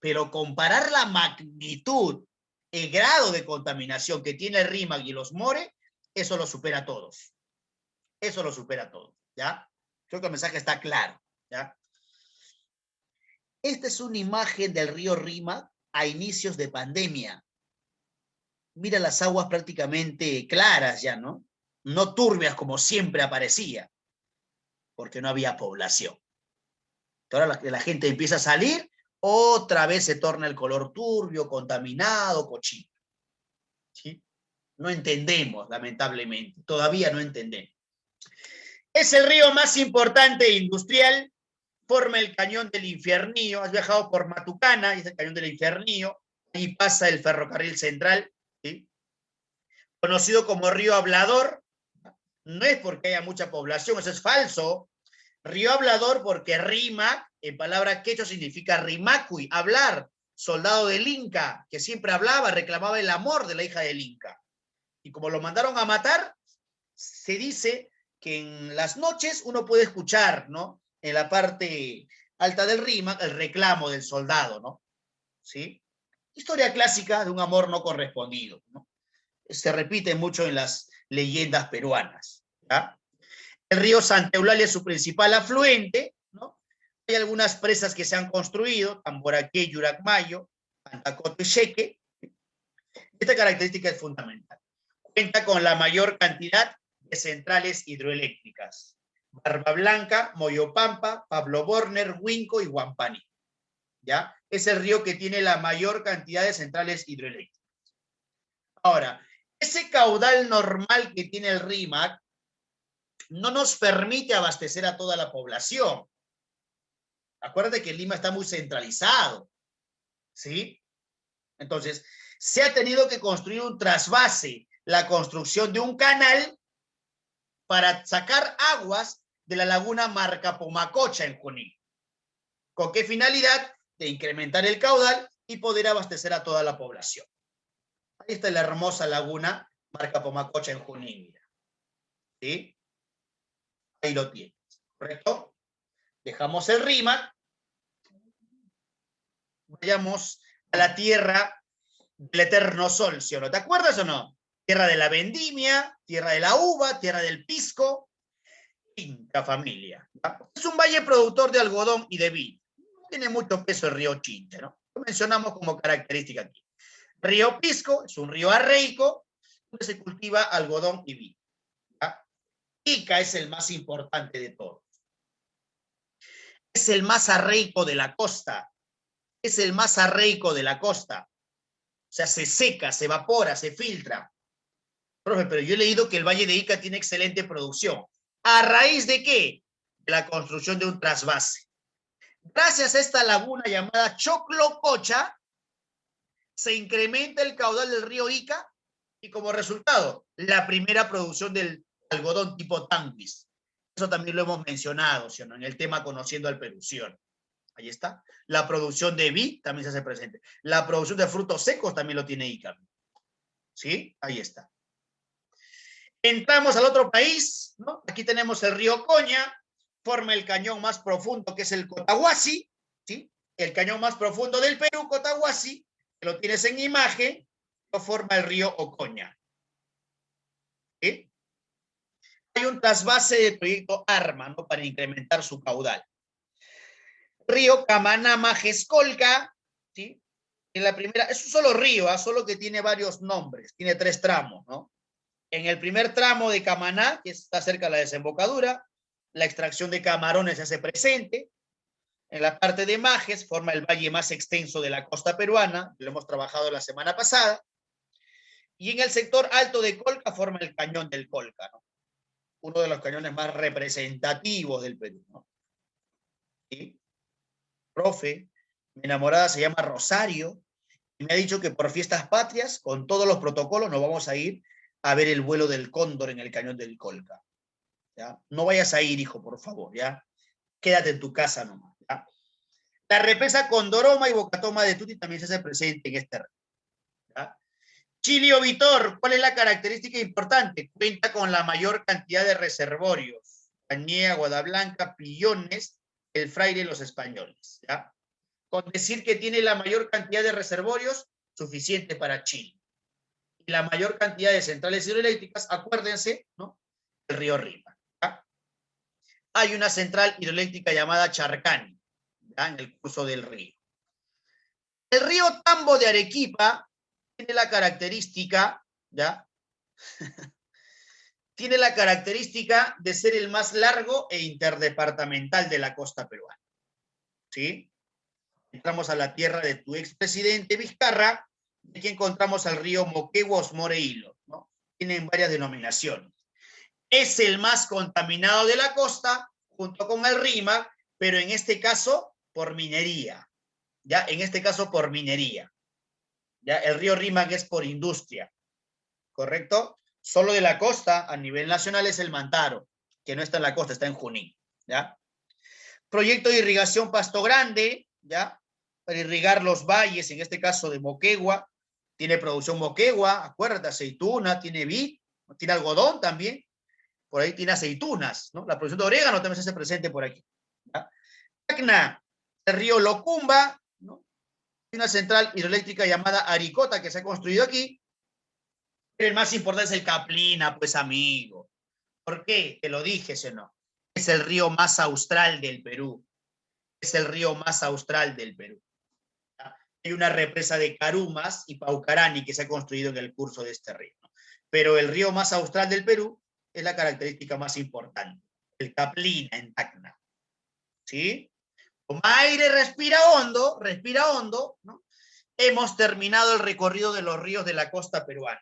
Pero comparar la magnitud, el grado de contaminación que tiene el Rímac y los More, eso lo supera a todos. Eso lo supera a todos, ¿ya? Creo que el mensaje está claro, ¿ya? Esta es una imagen del río Rímac a inicios de pandemia. Mira las aguas prácticamente claras ya, ¿no? No turbias como siempre aparecía, porque no había población. Ahora la gente empieza a salir, otra vez se torna el color turbio, contaminado, cochino. ¿Sí? No entendemos, lamentablemente, todavía no entendemos. Es el río más importante e industrial, forma el cañón del Infiernillo. Has viajado por Matucana, y es el cañón del Infiernillo, ahí pasa el ferrocarril central, ¿sí? Conocido como río Hablador, no es porque haya mucha población, eso es falso. Río Hablador porque rima, en palabra quechua significa rimacui, hablar, soldado del Inca, que siempre hablaba, reclamaba el amor de la hija del Inca. Y como lo mandaron a matar, se dice que en las noches uno puede escuchar, ¿no? En la parte alta del Rímac, el reclamo del soldado, ¿no? ¿Sí? Historia clásica de un amor no correspondido, ¿no? Se repite mucho en las leyendas peruanas, ¿ya? El río Santa Eulalia es su principal afluente, ¿no? Hay algunas presas que se han construido, Tamboraqué, Yuracmayo, Pantacoto y Cheque. Esta característica es fundamental. Cuenta con la mayor cantidad de centrales hidroeléctricas. Barba Blanca, Moyopampa, Pablo Borner, Huinco y Huampani. ¿Ya? Es el río que tiene la mayor cantidad de centrales hidroeléctricas. Ahora, ese caudal normal que tiene el Rímac no nos permite abastecer a toda la población. Acuérdate que Lima está muy centralizado, ¿sí? Entonces, se ha tenido que construir un trasvase, la construcción de un canal para sacar aguas de la laguna Marcapomacocha en Junín. ¿Con qué finalidad? De incrementar el caudal y poder abastecer a toda la población. Ahí está la hermosa laguna Marcapomacocha en Junín, mira. ¿Sí? Ahí lo tienes, ¿correcto? Dejamos el Rímac. Vayamos a la tierra del eterno sol, ¿sí o no? ¿Te acuerdas o no? Tierra de la vendimia, tierra de la uva, tierra del pisco, Chincha, familia. ¿Ya? Es un valle productor de algodón y de vid. Tiene mucho peso el río Chincha, ¿no? Lo mencionamos como característica aquí. Río Pisco es un río arreico donde se cultiva algodón y vid. ¿Ya? Ica es el más importante de todos. Es el más arreico de la costa. Es el más arreico de la costa. O sea, se seca, se evapora, se filtra. Profe, pero yo he leído que el Valle de Ica tiene excelente producción. ¿A raíz de qué? De la construcción de un trasvase. Gracias a esta laguna llamada Choclococha, se incrementa el caudal del río Ica y como resultado, la primera producción del algodón tipo Tanquis. Eso también lo hemos mencionado, ¿sí o no? En el tema Conociendo al Perusión. Ahí está. La producción de vid también se hace presente. La producción de frutos secos también lo tiene Ica. ¿Sí? Ahí está. Entramos al otro país, ¿no? Aquí tenemos el río Coña, forma el cañón más profundo que es el Cotahuasi, ¿sí? El cañón más profundo del Perú, Cotahuasi, que lo tienes en imagen, lo forma el río Ocoña. ¿Sí? Hay un trasvase del proyecto ARMA, ¿no? Para incrementar su caudal. Río Camaná-Majescolca, ¿sí? En la primera, es un solo río, solo que tiene varios nombres, tiene 3 tramos, ¿no? En el primer tramo de Camaná, que está cerca de la desembocadura, la extracción de camarones se hace presente. En la parte de Majes forma el valle más extenso de la costa peruana, lo hemos trabajado la semana pasada. Y en el sector alto de Colca forma el cañón del Colca, ¿no? Uno de los cañones más representativos del Perú, ¿no? ¿Sí? Profe, mi enamorada se llama Rosario y me ha dicho que por fiestas patrias, con todos los protocolos, nos vamos a ir a ver el vuelo del cóndor en el cañón del Colca. ¿Ya? No vayas a ir, hijo, por favor, ¿ya? Quédate en tu casa nomás, ¿ya? La represa Condoroma y Bocatoma de Tuti también se hace presente en este río, ¿ya? Chilio Vitor, ¿cuál es la característica importante? Cuenta con la mayor cantidad de reservorios. Cañea, Guadablanca, Pillones, el Fraile y los Españoles, ¿ya? Con decir que tiene la mayor cantidad de reservorios, suficiente para Chile. Y la mayor cantidad de centrales hidroeléctricas, acuérdense, ¿no? El río Rima, ¿ya? Hay una central hidroeléctrica llamada Charcani, ¿ya? En el curso del río. El río Tambo de Arequipa tiene la característica, ¿ya? Tiene la característica de ser el más largo e interdepartamental de la costa peruana, ¿sí? Entramos a la tierra de tu expresidente Vizcarra, y aquí encontramos al río Moquegua Moreilo, ¿no? Tienen varias denominaciones. Es el más contaminado de la costa, junto con el Rima, pero en este caso por minería, ¿ya? En este caso por minería. ¿Ya? El río Rima es por industria, ¿correcto? Solo de la costa, a nivel nacional, es el Mantaro, que no está en la costa, está en Junín, ¿ya? Proyecto de irrigación Pasto Grande, ¿ya? Para irrigar los valles, en este caso de Moquegua, tiene producción Moquegua, acuérdate, aceituna, tiene vid, tiene algodón también, por ahí tiene aceitunas, ¿no? La producción de orégano también se hace presente por aquí, ¿ya? Tacna, el río Locumba, ¿no? Hay una central hidroeléctrica llamada Aricota que se ha construido aquí, pero el más importante es el Caplina, pues amigo. ¿Por qué? Te lo dije, ¿sí o no? Es el río más austral del Perú. Es el río más austral del Perú. ¿Ya? Hay una represa de Carumas y Paucarani que se ha construido en el curso de este río, ¿no? Pero el río más austral del Perú es la característica más importante. El Caplina en Tacna. ¿Sí? Toma aire, respira hondo, ¿no? Hemos terminado el recorrido de los ríos de la costa peruana.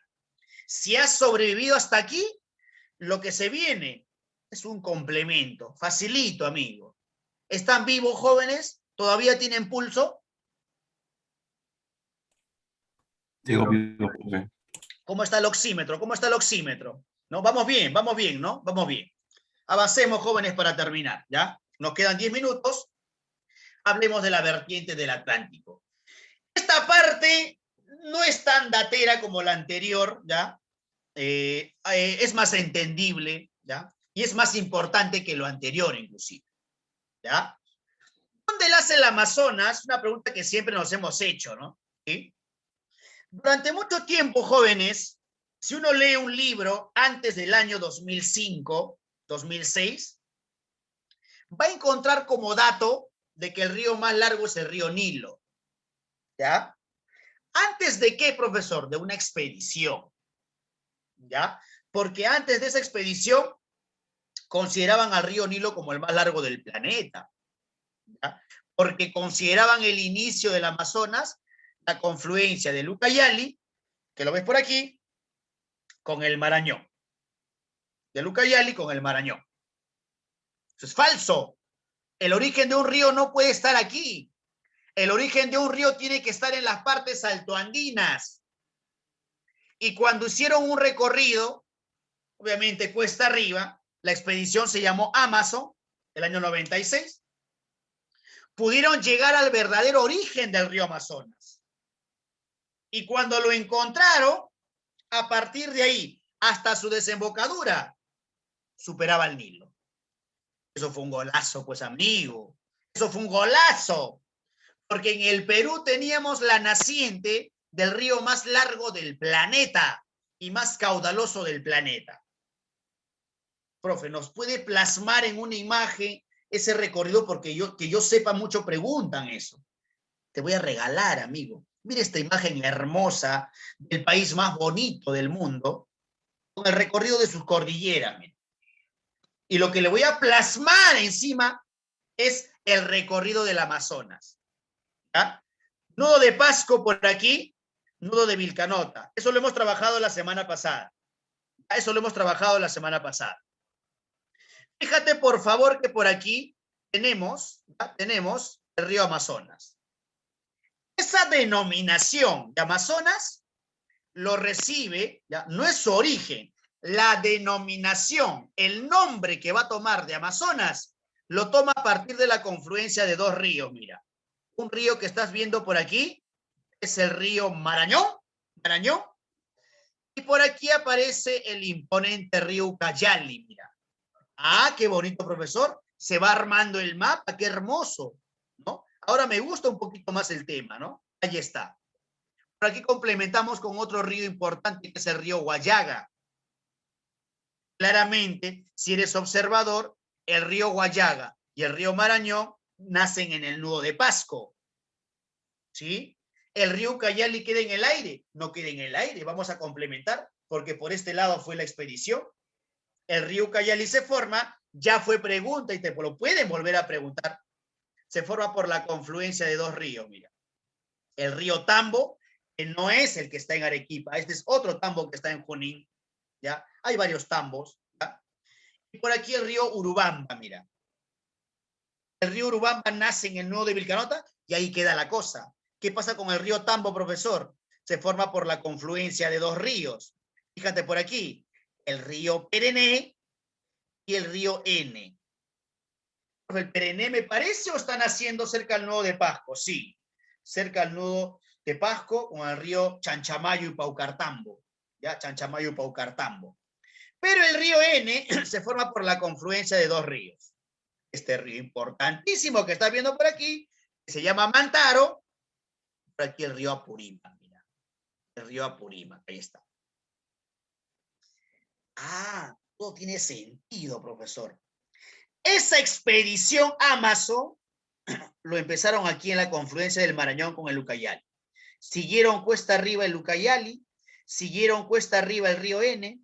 Si has sobrevivido hasta aquí, lo que se viene es un complemento. Facilito, amigo. ¿Están vivos, jóvenes? ¿Todavía tienen pulso? Digo, profe. ¿Cómo está el oxímetro? ¿Cómo está el oxímetro? ¿No? Vamos bien, ¿no? Vamos bien. Avancemos, jóvenes, para terminar, ¿ya? Nos quedan 10 minutos. Hablemos de la vertiente del Atlántico. Esta parte no es tan datera como la anterior, ¿ya? Es más entendible, ¿ya? Y es más importante que lo anterior, inclusive, ¿ya? ¿Dónde nace el Amazonas? Una pregunta que siempre nos hemos hecho, ¿no? ¿Sí? Durante mucho tiempo, jóvenes, si uno lee un libro antes del año 2005, 2006, va a encontrar como dato de que el río más largo es el río Nilo, ¿ya? ¿Antes de qué, profesor? De una expedición, ¿ya? Porque antes de esa expedición consideraban al río Nilo como el más largo del planeta, ¿ya? Porque consideraban el inicio del Amazonas la confluencia del Ucayali, que lo ves por aquí, con el Marañón. Del Ucayali con el Marañón. Eso es falso. El origen de un río no puede estar aquí. El origen de un río tiene que estar en las partes altoandinas. Y cuando hicieron un recorrido, obviamente cuesta arriba, la expedición se llamó Amazon, el año 96, pudieron llegar al verdadero origen del río Amazonas. Y cuando lo encontraron, a partir de ahí, hasta su desembocadura, superaba el Nilo. Eso fue un golazo, pues, amigo. Eso fue un golazo. Porque en el Perú teníamos la naciente del río más largo del planeta y más caudaloso del planeta. Profe, ¿nos puede plasmar en una imagen ese recorrido porque que yo sepa mucho preguntan eso. Te voy a regalar, amigo. Mira esta imagen hermosa del país más bonito del mundo, con el recorrido de sus cordilleras. Mira. Y lo que le voy a plasmar encima es el recorrido del Amazonas. ¿Ya? Nudo de Pasco por aquí, nudo de Vilcanota. Eso lo hemos trabajado la semana pasada. Eso lo hemos trabajado la semana pasada. Fíjate, por favor, que por aquí tenemos el río Amazonas. Esa denominación de Amazonas lo recibe, ¿ya? No es su origen, la denominación, el nombre que va a tomar de Amazonas, lo toma a partir de la confluencia de dos ríos, mira. Un río que estás viendo por aquí es el río Marañón, y por aquí aparece el imponente río Ucayali, mira. Ah, qué bonito, profesor. Se va armando el mapa, qué hermoso, ¿no? Ahora me gusta un poquito más el tema, ¿no? Ahí está. Por aquí complementamos con otro río importante, que es el río Guayaga. Claramente, si eres observador, el río Guayaga y el río Marañón nacen en el nudo de Pasco. ¿Sí? El río Ucayali queda en el aire. No queda en el aire. Vamos a complementar, porque por este lado fue la expedición. El río Ucayali se forma, ya fue pregunta y te lo pueden volver a preguntar. Se forma por la confluencia de dos ríos, mira. El río Tambo, que no es el que está en Arequipa, este es otro tambo que está en Junín, ¿ya? Hay varios tambos, ¿ya? Y por aquí el río Urubamba, mira. El río Urubamba nace en el nudo de Vilcanota y ahí queda la cosa. ¿Qué pasa con el río Tambo, profesor? Se forma por la confluencia de dos ríos. Fíjate por aquí, el río Perené y el río N. ¿El Perené me parece o están haciendo cerca al nudo de Pasco? Sí, cerca al nudo de Pasco con el río Chanchamayo y Paucartambo. ¿Ya? Chanchamayo y Paucartambo. Pero el río N se forma por la confluencia de dos ríos. Este río importantísimo que estás viendo por aquí, que se llama Mantaro, por aquí el río Apurímac, mira. El río Apurímac, ahí está. Ah, todo tiene sentido, profesor. Esa expedición Amazon lo empezaron aquí en la confluencia del Marañón con el Ucayali. Siguieron cuesta arriba el Ucayali, siguieron cuesta arriba el río N,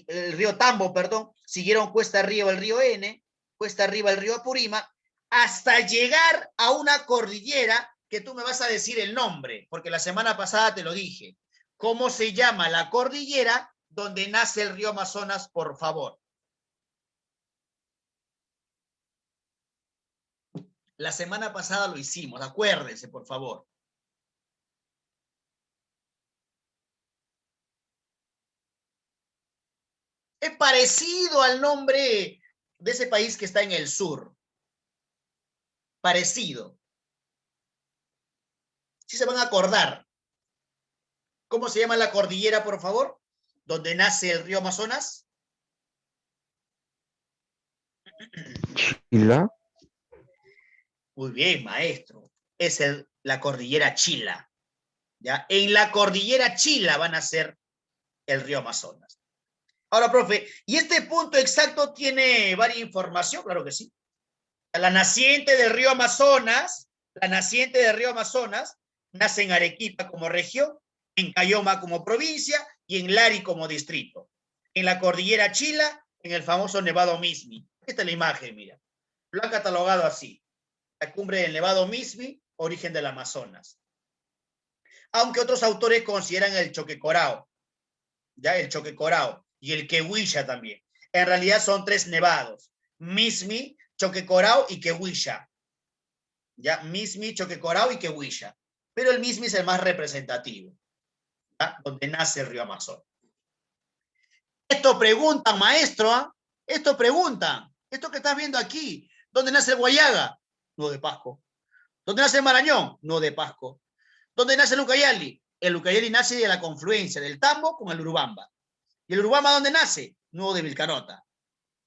el río Tambo, perdón, siguieron cuesta arriba el río N, cuesta arriba el río Apurímac, hasta llegar a una cordillera que tú me vas a decir el nombre, porque la semana pasada te lo dije. ¿Cómo se llama la cordillera donde nace el río Amazonas, por favor? La semana pasada lo hicimos, acuérdense, por favor. Es parecido al nombre de ese país que está en el sur. Parecido. ¿Sí se van a acordar? ¿Cómo se llama la cordillera, por favor? ¿Donde nace el río Amazonas? ¿Chila? Muy bien, maestro. Es la cordillera Chila. ¿Ya? En la cordillera Chila van a ser el río Amazonas. Ahora, profe, ¿y este punto exacto tiene varia información? Claro que sí. La naciente del río Amazonas, nace en Arequipa como región, en Cayoma como provincia y en Lari como distrito. En la cordillera Chila, en el famoso Nevado Mismi. Esta es la imagen, mira. Lo han catalogado así. La cumbre del Nevado Mismi, origen del Amazonas. Aunque otros autores consideran el Choquecorao, ya el Choquecorao y el Quehuilla también. En realidad son tres nevados: Mismi, Choquecorao y Quehuilla. Ya, Mismi, Choquecorao y Quehuilla. Pero el Mismi es el más representativo, ¿ya? Donde nace el río Amazonas. Esto preguntan, maestro, ¿eh? Esto preguntan. Esto que estás viendo aquí. ¿Dónde nace el Guayaga? Nudo de Pasco. ¿Dónde nace el Marañón? Nudo de Pasco. ¿Dónde nace el Ucayali? El Ucayali nace de la confluencia del Tambo con el Urubamba. ¿Y el Urubamba dónde nace? Nudo de Vilcanota.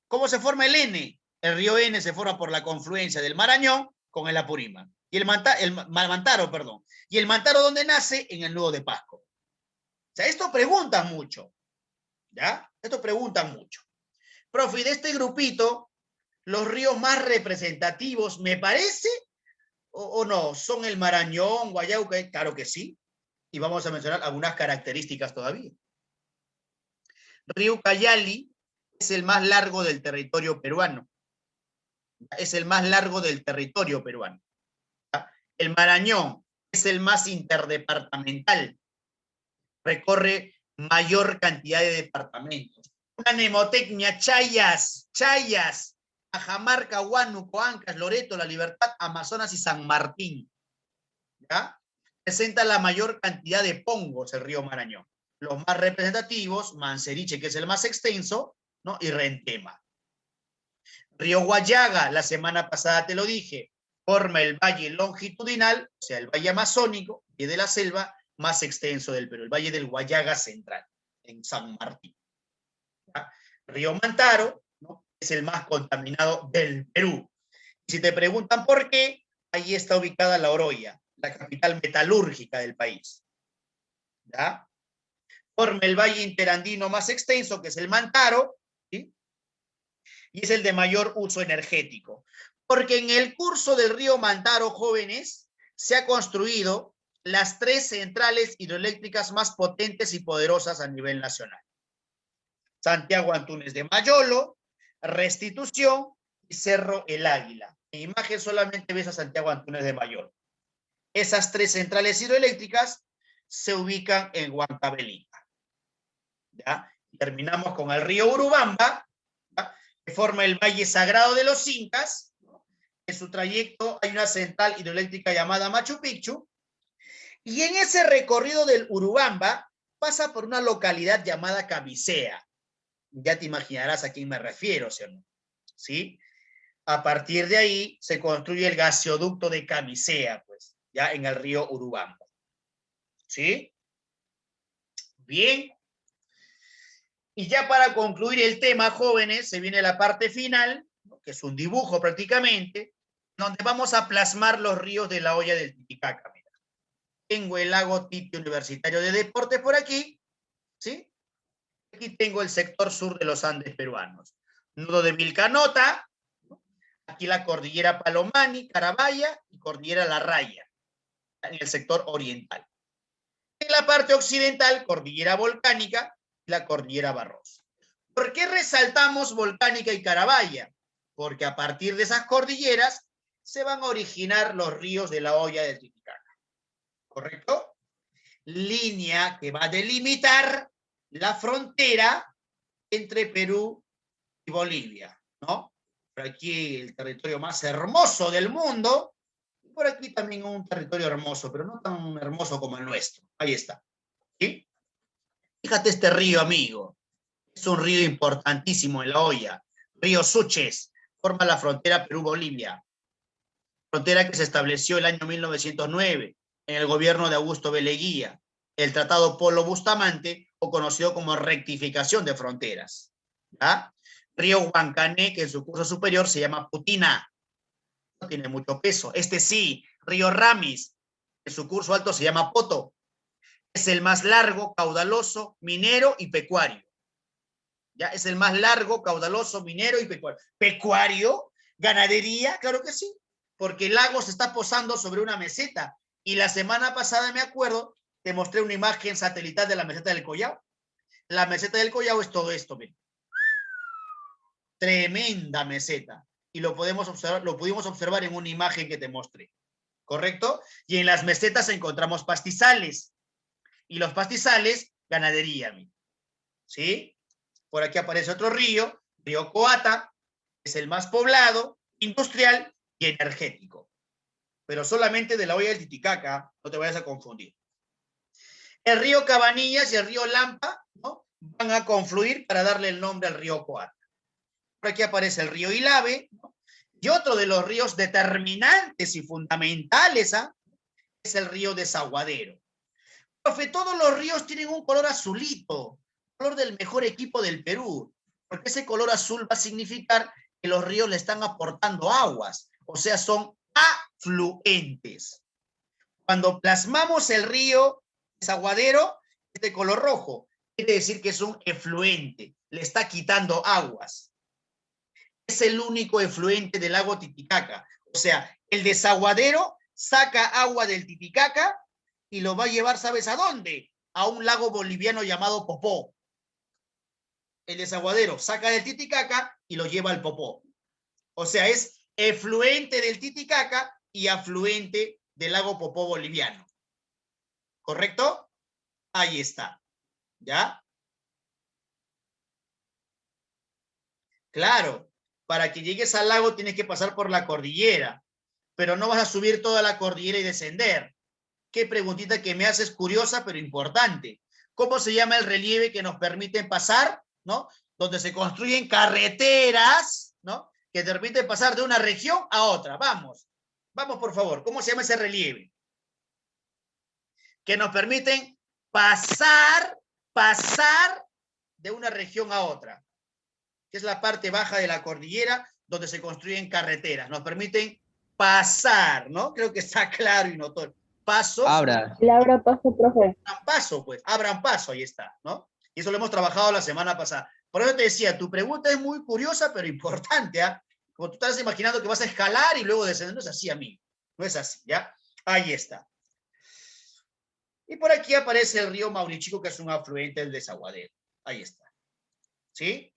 ¿Cómo se forma el N? El río N se forma por la confluencia del Marañón con el Apurímac. Y el Mantaro, perdón. ¿Y el Mantaro dónde nace? En el nudo de Pasco. O sea, esto preguntan mucho. ¿Ya? Esto preguntan mucho. Profe, de este grupito, los ríos más representativos, me parece, o no, son el Marañón, Guayauca, claro que sí, y vamos a mencionar algunas características todavía. Río Ucayali es el más largo del territorio peruano. Es el más largo del territorio peruano. El Marañón es el más interdepartamental. Recorre mayor cantidad de departamentos. Una mnemotecnia, Chayas, Cajamarca, Huánuco, Ancas, Loreto, La Libertad, Amazonas y San Martín. ¿Ya? Presenta la mayor cantidad de pongos el río Marañón. Los más representativos, Manseriche, que es el más extenso, ¿no? Y Rentema. Río Guallaga, la semana pasada te lo dije, forma el valle longitudinal, o sea, el valle amazónico, y de la selva más extenso del Perú, el valle del Guallaga Central, en San Martín. ¿Ya? Río Mantaro, ¿no? Es el más contaminado del Perú. Y si te preguntan por qué, ahí está ubicada La Oroya, la capital metalúrgica del país. ¿Ya? Forma el valle interandino más extenso, que es el Mantaro, ¿sí? Y es el de mayor uso energético. Porque en el curso del río Mantaro, jóvenes, se ha construido las 3 centrales hidroeléctricas más potentes y poderosas a nivel nacional. Santiago Antúnez de Mayolo, Restitución y Cerro El Águila. En imagen solamente ves a Santiago Antúnez de Mayolo. Esas 3 centrales hidroeléctricas se ubican en Huancavelica. ¿Ya? Terminamos con el río Urubamba, ¿ya? Que forma el Valle Sagrado de los Incas. ¿No? En su trayecto hay una central hidroeléctrica llamada Machu Picchu, y en ese recorrido del Urubamba pasa por una localidad llamada Camisea. Ya te imaginarás a quién me refiero, ¿sí o no? ¿Sí? A partir de ahí se construye el gaseoducto de Camisea, pues, ya en el río Urubamba. ¿Sí? Bien. Y ya para concluir el tema, jóvenes, se viene la parte final, ¿no? Que es un dibujo prácticamente, donde vamos a plasmar los ríos de la hoya del Titicaca. Mira. Tengo el lago Titi Universitario de Deportes por aquí, ¿sí? Aquí tengo el sector sur de los Andes peruanos. Nudo de Vilcanota, ¿no? Aquí la cordillera Palomani, Carabaya y cordillera La Raya, en el sector oriental. En la parte occidental, cordillera volcánica y la cordillera Barroso. ¿Por qué resaltamos Volcánica y Carabaya? Porque a partir de esas cordilleras se van a originar los ríos de la hoya del Titicaca. ¿Correcto? Línea que va a delimitar la frontera entre Perú y Bolivia, ¿no? Por aquí el territorio más hermoso del mundo, y por aquí también un territorio hermoso, pero no tan hermoso como el nuestro. Ahí está. ¿Sí? Fíjate este río, amigo. Es un río importantísimo en la hoya. Río Suches, forma la frontera Perú-Bolivia. Frontera que se estableció el año 1909 en el gobierno de Augusto B. Leguía, el Tratado Polo Bustamante, o conocido como rectificación de fronteras. ¿Ya? Río Huancané, que en su curso superior se llama Putina. No tiene mucho peso. Este sí, Río Ramis, en su curso alto se llama Poto. Es el más largo, caudaloso, minero y pecuario. ¿Ya? Es el más largo, caudaloso, minero y pecuario. ¿Pecuario? ¿Ganadería? Claro que sí, porque el lago se está posando sobre una meseta. Y la semana pasada, me acuerdo, te mostré una imagen satelital de la meseta del Collao. La meseta del Collao es todo esto, miren. Tremenda meseta. Y lo pudimos observar en una imagen que te mostré. ¿Correcto? Y en las mesetas encontramos pastizales. Y los pastizales, ganadería, miren. ¿Sí? Por aquí aparece otro río, río Coata, es el más poblado, industrial y energético. Pero solamente de la hoya del Titicaca, no te vayas a confundir. El río Cabanillas y el río Lampa, ¿no? Van a confluir para darle el nombre al río Coata. Por aquí aparece el río Ilave, ¿no? Y otro de los ríos determinantes y fundamentales, ¿ah? Es el río Desaguadero. Profe, todos los ríos tienen un color azulito, color del mejor equipo del Perú, porque ese color azul va a significar que los ríos le están aportando aguas, o sea, son afluentes. Cuando plasmamos el río Desaguadero, es de color rojo, quiere decir que es un efluente, le está quitando aguas. es el único efluente del lago Titicaca. O sea, el desaguadero saca agua del Titicaca y lo va a llevar, ¿sabes a dónde? A un lago boliviano llamado Popó. El desaguadero saca del Titicaca y lo lleva al Popó. O sea, es efluente del Titicaca y afluente del lago Popó boliviano. ¿Correcto? Ahí está. ¿Ya? Claro, para que llegues al lago tienes que pasar por la cordillera, pero no vas a subir toda la cordillera y descender. Qué preguntita que me haces, curiosa, pero importante. ¿Cómo se llama el relieve que nos permite pasar, ¿no? Donde se construyen carreteras, ¿no? Que te permiten pasar de una región a otra. Vamos, vamos por favor. ¿Cómo se llama ese relieve? Que nos permiten pasar de una región a otra. Que es la parte baja de la cordillera donde se construyen carreteras. Nos permiten pasar, ¿no? Creo que está claro y notorio. Paso. Abra. El abra paso, profe. Abran paso, pues. Abran paso, ahí está, ¿no? Y eso lo hemos trabajado la semana pasada. Por eso te decía, tu pregunta es muy curiosa, pero importante, ¿ah? Como tú estás imaginando que vas a escalar y luego descender, no es así, amigo. No es así, ¿ya? Ahí está. Y por aquí aparece el río Maurichico, que es un afluente del desaguadero. Ahí está. ¿Sí?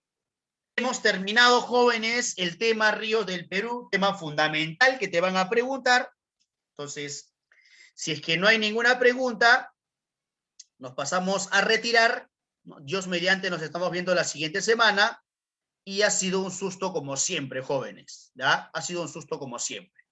Hemos terminado, jóvenes, el tema ríos del Perú, tema fundamental que te van a preguntar. Entonces, si es que no hay ninguna pregunta, nos pasamos a retirar. Dios mediante, nos estamos viendo la siguiente semana. Y ha sido un susto como siempre, jóvenes. ¿Ya? Ha sido un susto como siempre.